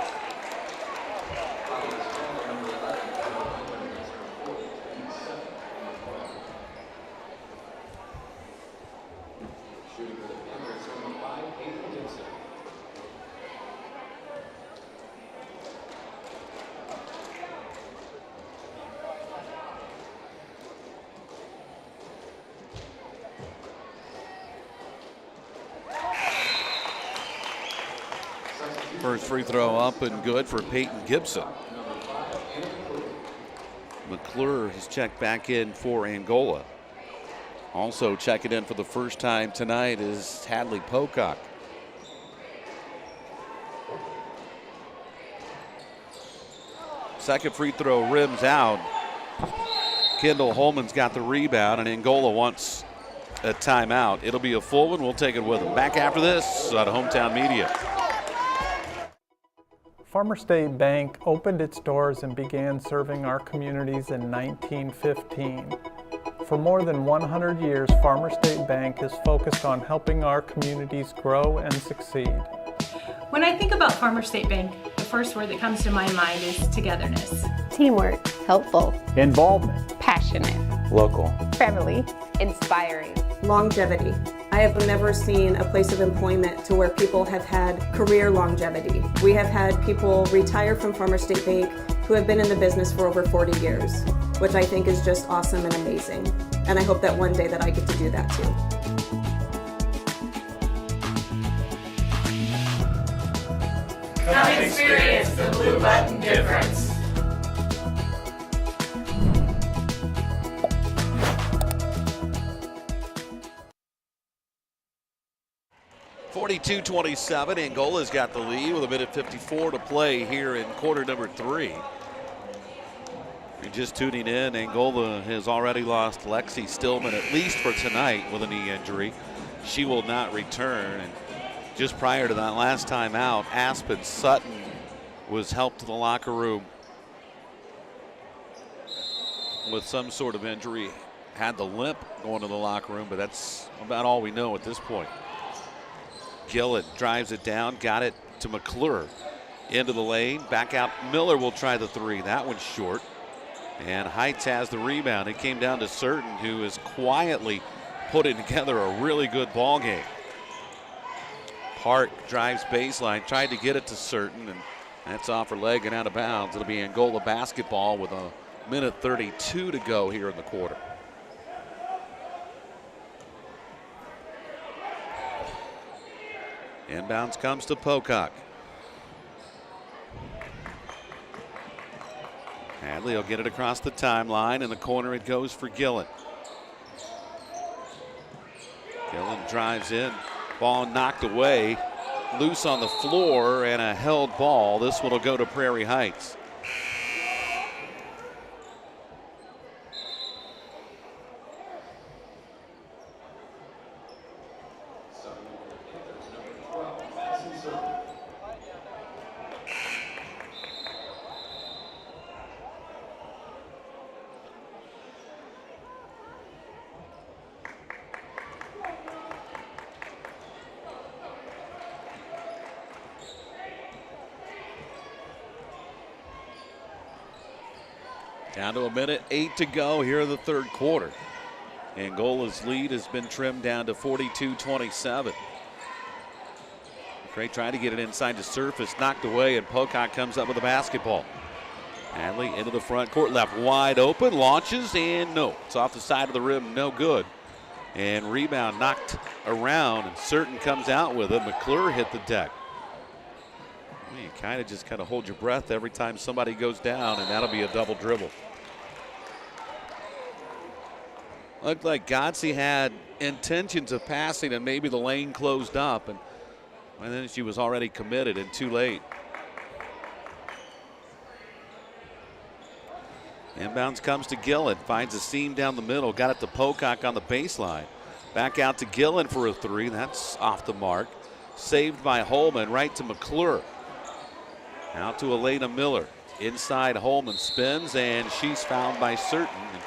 First free throw up and good for Peyton Gibson. McClure has checked back in for Angola. Also checking in for the first time tonight is Hadley Pocock. Second free throw rims out. Kendall Holman's got the rebound, and Angola wants a timeout. It'll be a full one. We'll take it with them. Back after this out of Hometown Media. Farmer State Bank opened its doors and began serving our communities in 1915. For more than 100 years, Farmer State Bank has focused on helping our communities grow and succeed. When I think about Farmer State Bank, the first word that comes to my mind is togetherness. Teamwork. Helpful. Involvement. Passionate. Local. Family. Inspiring. Longevity. I have never seen a place of employment to where people have had career longevity. We have had people retire from Farmer State Bank who have been in the business for over 40 years, which I think is just awesome and amazing. And I hope that one day that I get to do that too. Come experience the Blue Button difference. (42-27). Angola's got the lead with 1:54 to play here in quarter number 3. You're just tuning in. Angola has already lost Lexi Stillman, at least for tonight, with a knee injury. She will not return. And just prior to that last time out, Aspen Sutton was helped to the locker room with some sort of injury. Had the limp going to the locker room, but that's about all we know at this point. Gillett drives it down, got it to McClure. Into the lane, back out. Miller will try the three. That one's short. And Heights has the rebound. It came down to Certain, who is quietly putting together a really good ball game. Park drives baseline, tried to get it to Certain, and that's off her leg and out of bounds. It'll be Angola basketball with 1:32 to go here in the quarter. Inbounds comes to Pocock. Hadley will get it across the timeline. In the corner it goes for Gillen. Gillen drives in. Ball knocked away. Loose on the floor and a held ball. This one will go to Prairie Heights. Down to 1:08 to go here in the third quarter. Angola's lead has been trimmed down to 42-27. McCray trying to get it inside the surface, knocked away, and Pocock comes up with the basketball. Hadley into the front court, left wide open, launches, and no. It's off the side of the rim, no good. And rebound knocked around, and Certain comes out with it. McClure hit the deck. You kind of hold your breath every time somebody goes down, and that'll be a double dribble. Looked like Godsey had intentions of passing, and maybe the lane closed up, and then she was already committed and too late. Inbounds comes to Gillen, finds a seam down the middle, got it to Pocock on the baseline. Back out to Gillen for a three, that's off the mark. Saved by Holman, right to McClure. Out to Elena Miller. Inside, Holman spins, and she's fouled by Certain. And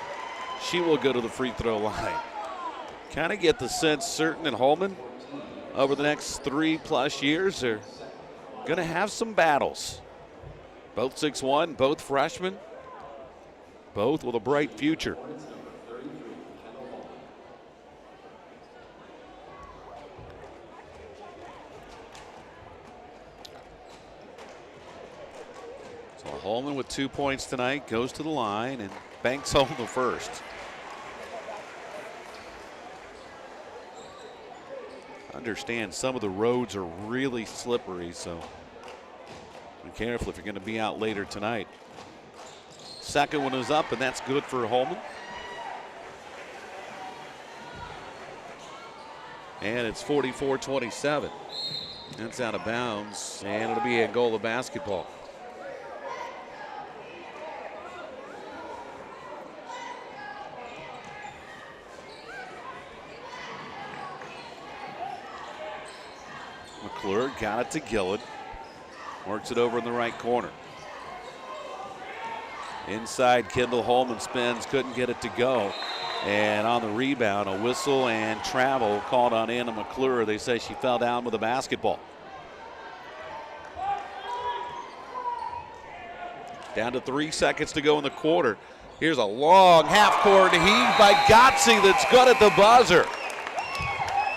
she will go to the free throw line. Kind of get the sense Certain and Holman over the next 3+ years are going to have some battles. Both 6'1", both freshmen, both with a bright future. So Holman with 2 points tonight goes to the line and banks home the first. Understand some of the roads are really slippery, so be careful if you're going to be out later tonight. Second one is up, and that's good for Holman. And it's 44-27. That's out of bounds, and it'll be Angola basketball. McClure got it to Gillett. Works it over in the right corner. Inside, Kendall Holman spins, couldn't get it to go. And on the rebound, a whistle and travel called on Anna McClure. They say she fell down with the basketball. Down to 3 seconds to go in the quarter. Here's a long half-court heave by Gotze that's good at the buzzer.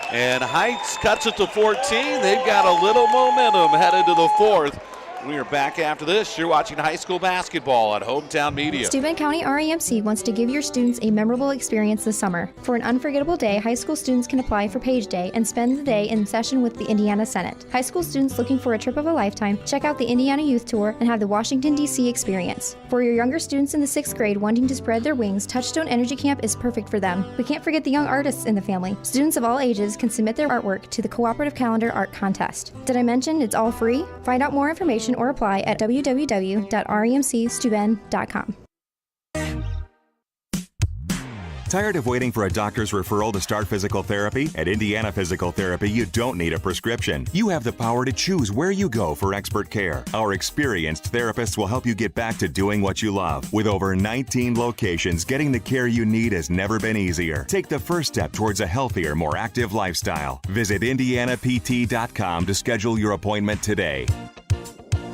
And Heights cuts it to 14. They've got a little momentum headed to the fourth. We are back after this. You're watching high school basketball on Hometown Media. Steuben County REMC wants to give your students a memorable experience this summer. For an unforgettable day, high school students can apply for Page Day and spend the day in session with the Indiana Senate. High school students looking for a trip of a lifetime, check out the Indiana Youth Tour and have the Washington, D.C. experience. For your younger students in the 6th grade wanting to spread their wings, Touchstone Energy Camp is perfect for them. We can't forget the young artists in the family. Students of all ages can submit their artwork to the Cooperative Calendar Art Contest. Did I mention it's all free? Find out more information or apply at www.remcsteuben.com. Tired of waiting for a doctor's referral to start physical therapy? At Indiana Physical Therapy, you don't need a prescription. You have the power to choose where you go for expert care. Our experienced therapists will help you get back to doing what you love. With over 19 locations, getting the care you need has never been easier. Take the first step towards a healthier, more active lifestyle. Visit IndianaPT.com to schedule your appointment today.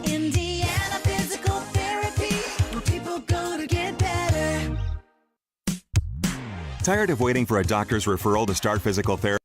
Indiana Physical Therapy, where people go to get better. Tired of waiting for a doctor's referral to start physical therapy?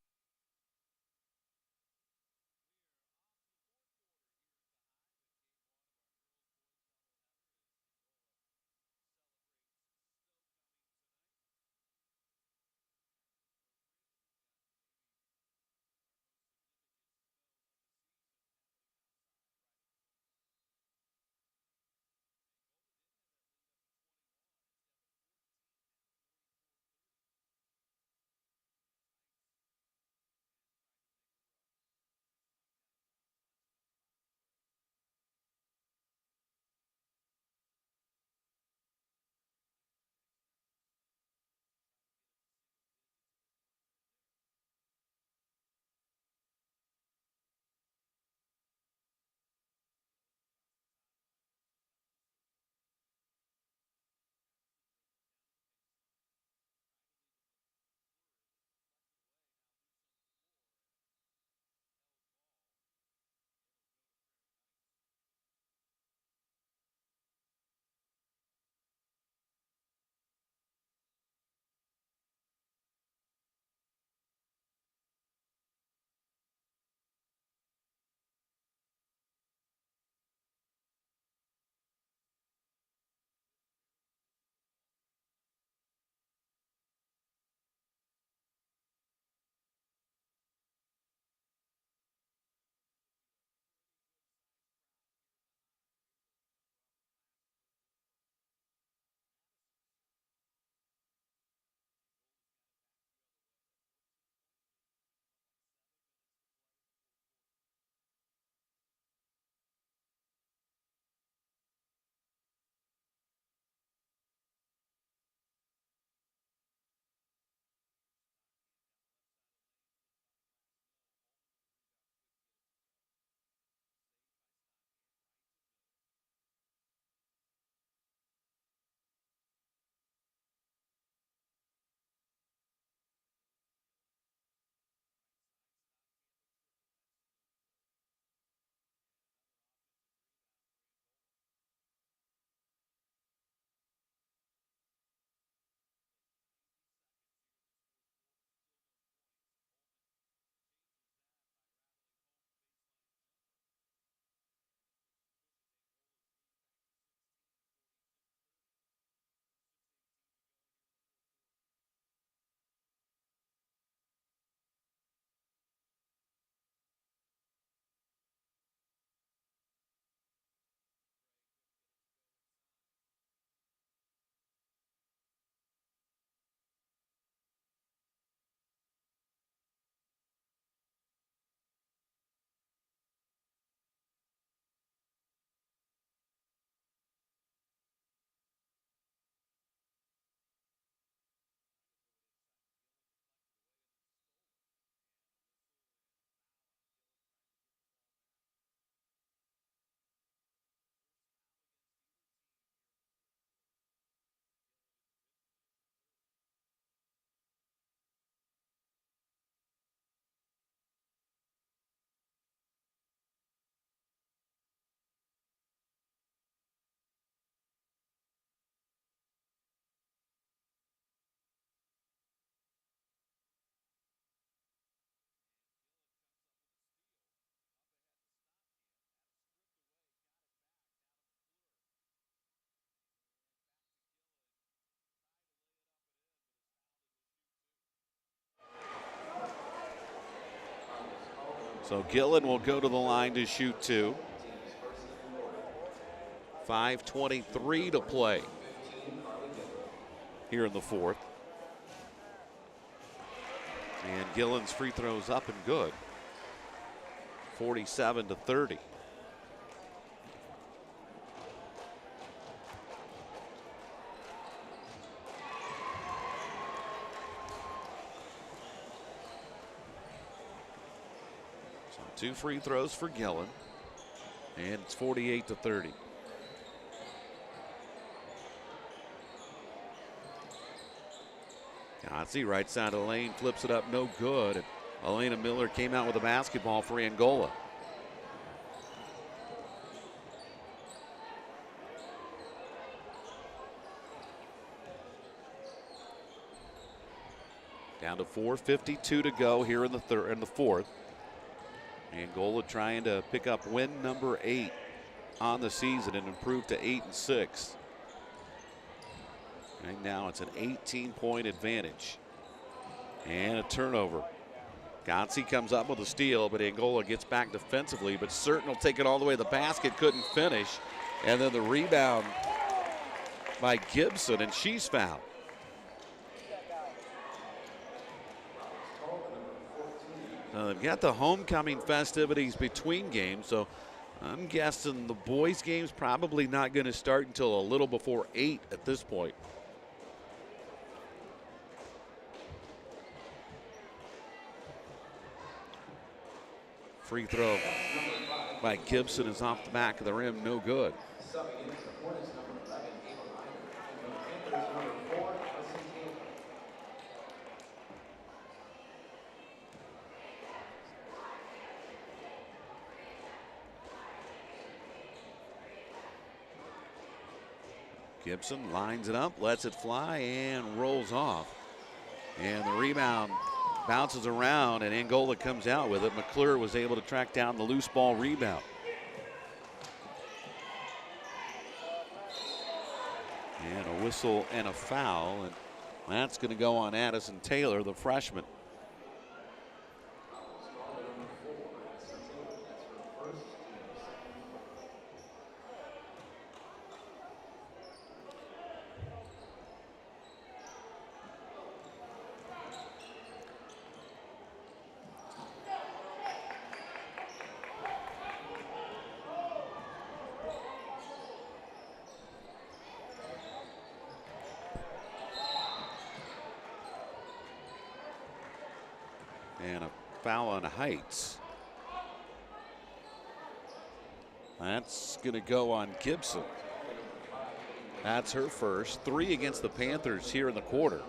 So Gillen will go to the line to shoot 2. 5:23 to play here in the fourth. And Gillen's free throws up and good. 47-30. So 2 free throws for Gillen, and it's 48-30. Gotzi, right side of the lane, flips it up, no good. And Elena Miller came out with a basketball for Angola. Down to 4:52 to go here in the fourth. Angola trying to pick up win number 8 on the season and improve to 8-6. Right now it's an 18-point advantage. And a turnover. Gotzi comes up with a steal, but Angola gets back defensively, but Certain will take it all the way to the basket, couldn't finish. And then the rebound by Gibson, and she's fouled. They've got the homecoming festivities between games, so I'm guessing the boys' game's probably not going to start until a little before 8 at this point. Free throw by Gibson is off the back of the rim, no good. Gibson lines it up, lets it fly, and rolls off. And the rebound bounces around, and Angola comes out with it. McClure was able to track down the loose ball rebound. And a whistle and a foul, and that's going to go on Addison Taylor, the freshman. And a foul on Heights. That's going to go on Gibson. That's her first. 3 against the Panthers here in the quarter.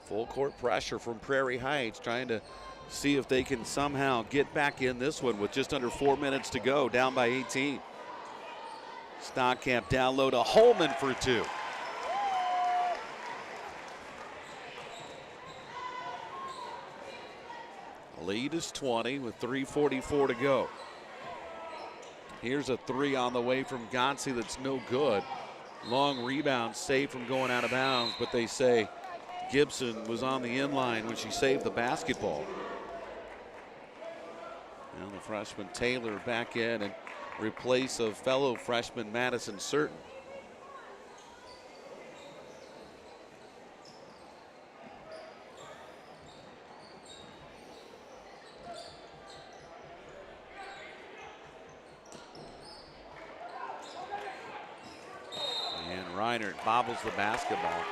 Full court pressure from Prairie Heights, trying to see if they can somehow get back in this one with just under 4 minutes to go, down by 18. Stockamp down low to Holman for 2. Lead is 20 with 3:44 to go. Here's a 3 on the way from Gotzi that's no good. Long rebound saved from going out of bounds, but they say Gibson was on the inline when she saved the basketball. Now the freshman Taylor back in and replace of fellow freshman Madison Certain. And Reinert bobbles the basketball.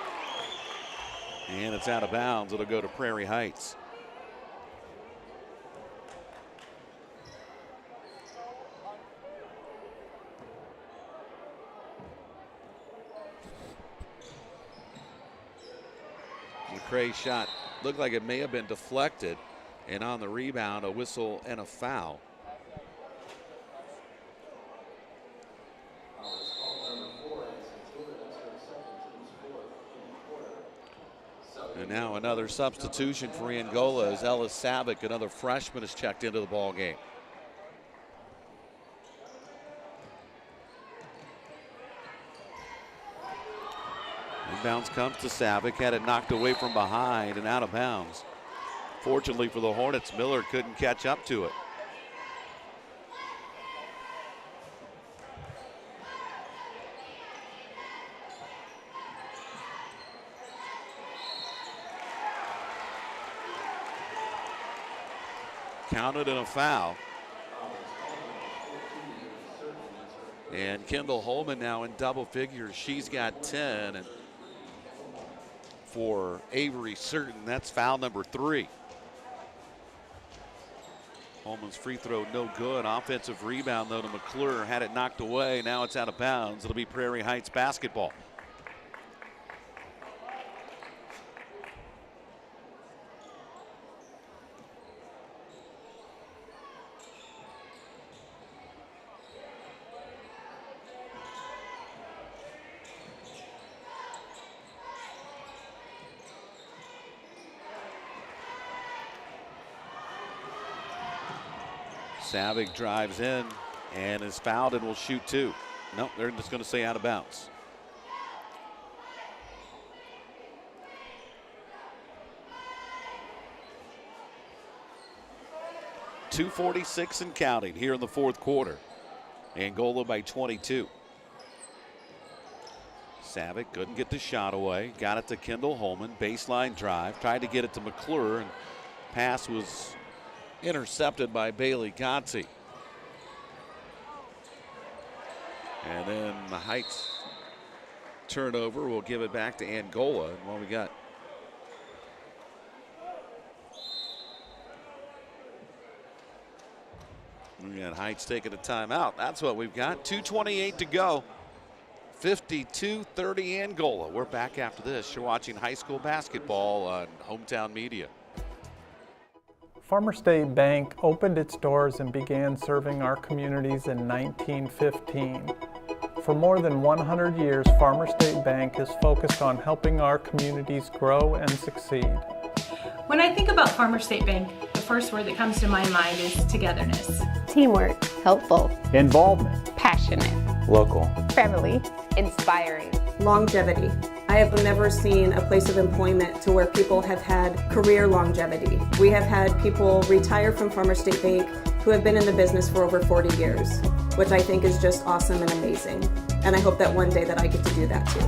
And it's out of bounds. It'll go to Prairie Heights. McCrae's shot looked like it may have been deflected, and on the rebound, a whistle and a foul. And now another substitution for Angola as Ellis Savick, another freshman, is checked into the ball game. Inbounds comes to Savick, had it knocked away from behind and out of bounds. Fortunately for the Hornets, Miller couldn't catch up to it. Counted in a foul. And Kendall Holman now in double figures. She's got 10. And for Avery Certain, that's foul number 3. Holman's free throw no good. Offensive rebound though to McClure. Had it knocked away. Now it's out of bounds. It'll be Prairie Heights basketball. Savick drives in and is fouled and will shoot 2. Nope, they're just going to say out of bounds. .246 and counting here in the fourth quarter. Angola by 22. Savick couldn't get the shot away. Got it to Kendall Holman. Baseline drive. Tried to get it to McClure, and pass was intercepted by Bailey Gotze. And then the Heights turnover will give it back to Angola. And what we got? We got Heights taking a timeout. That's what we've got. 2:28 to go. 52-30 Angola. We're back after this. You're watching high school basketball on Hometown Media. Farmer State Bank opened its doors and began serving our communities in 1915. For more than 100 years, Farmer State Bank is focused on helping our communities grow and succeed. When I think about Farmer State Bank, the first word that comes to my mind is togetherness. Teamwork. Helpful. Involvement. Passionate. Local. Family. Inspiring. Longevity. I have never seen a place of employment to where people have had career longevity. We have had people retire from Farmer State Bank who have been in the business for over 40 years, which I think is just awesome and amazing. And I hope that one day that I get to do that too.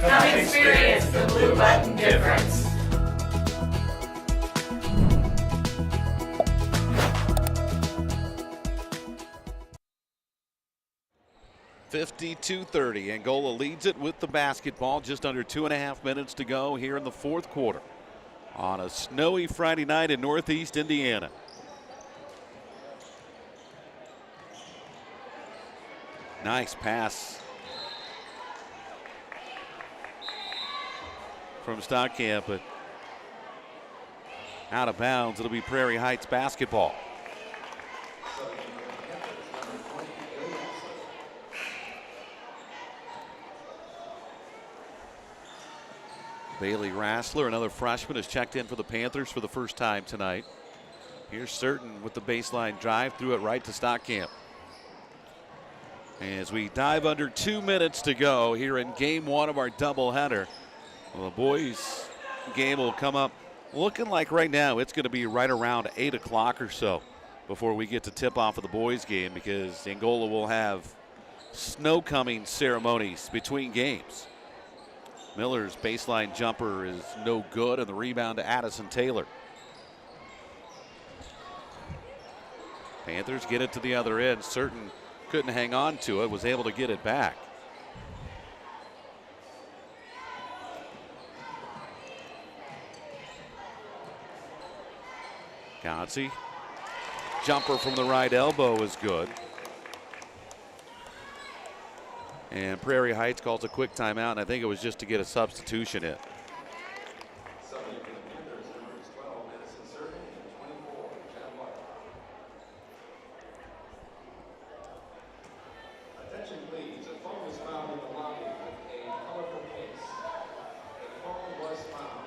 Come experience the Blue Button difference. .52-30. Angola leads it with the basketball. Just under 2.5 minutes to go here in the fourth quarter on a snowy Friday night in Northeast Indiana. Nice pass from Stockamp, but out of bounds. It'll be Prairie Heights basketball. Bailey Rassler, another freshman, has checked in for the Panthers for the first time tonight. Here's Certain with the baseline drive, threw it right to Stockamp. As we dive under 2 minutes to go here in game one of our doubleheader. Well, the boys game will come up looking like right now it's going to be right around 8 o'clock or so before we get to tip off of the boys game, because Angola will have snow coming ceremonies between games. Miller's baseline jumper is no good, and the rebound to Addison Taylor. Panthers get it to the other end. Certain couldn't hang on to it, was able to get it back. Gotze. Jumper from the right elbow is good. And Prairie Heights calls a quick timeout, and I think it was just to get a substitution in. Attention please, a phone was found in the lobby with a colorful case. A phone was found.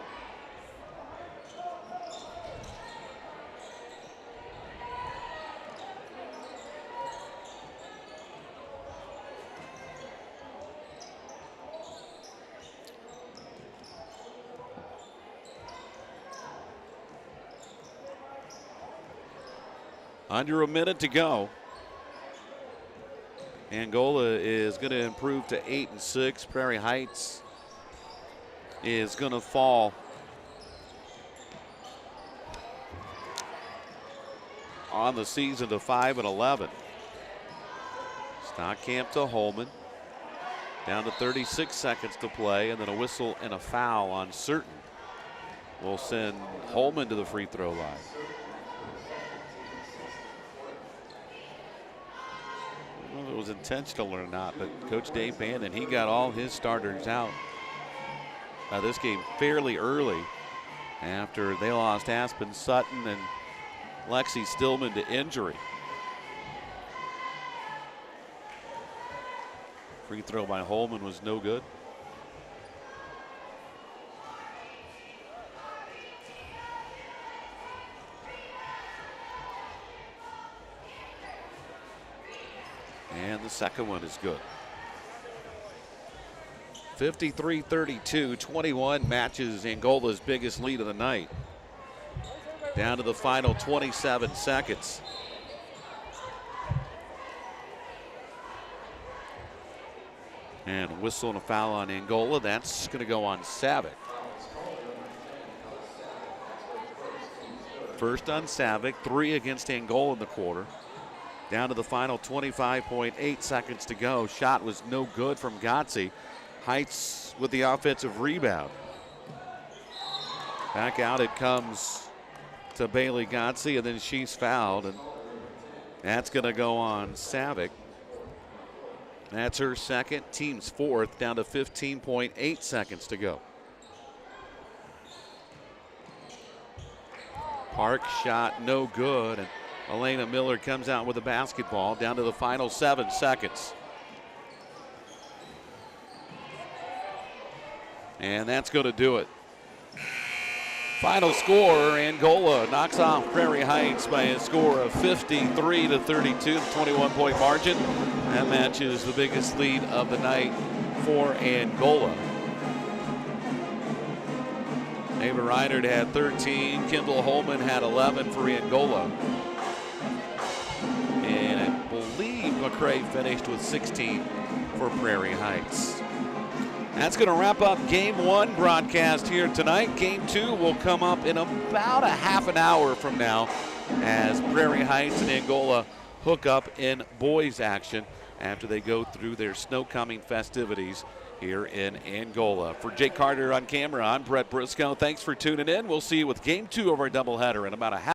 Under a minute to go. Angola is going to improve to 8-6. Prairie Heights is going to fall on the season to 5-11. Stockamp to Holman. Down to 36 seconds to play, and then a whistle and a foul on Certain will send Holman to the free throw line. I don't know if it was intentional or not, but Coach Dave Bandon, he got all his starters out this game fairly early after they lost Aspen Sutton and Lexi Stillman to injury. Free throw by Holman was no good. And the second one is good. 53-32, 21 matches Angola's biggest lead of the night. Down to the final 27 seconds. And a whistle and a foul on Angola. That's going to go on Savick. First on Savick, 3 against Angola in the quarter. Down to the final 25.8 seconds to go. Shot was no good from Gotze. Heights with the offensive rebound. Back out it comes to Bailey Gotze, and then she's fouled. And that's going to go on Savick. That's her second, team's fourth, down to 15.8 seconds to go. Park shot no good, and Elena Miller comes out with a basketball down to the final 7 seconds. And that's going to do it. Final score, Angola knocks off Prairie Heights by a score of 53-32, 21-point margin. That matches the biggest lead of the night for Angola. Ava Reinert had 13, Kendall Holman had 11 for Angola. And I believe McCray finished with 16 for Prairie Heights. That's going to wrap up Game 1 broadcast here tonight. Game 2 will come up in about a half an hour from now as Prairie Heights and Angola hook up in boys action after they go through their snow coming festivities here in Angola. For Jake Carter on camera, I'm Brett Briscoe. Thanks for tuning in. We'll see you with Game 2 of our doubleheader in about a half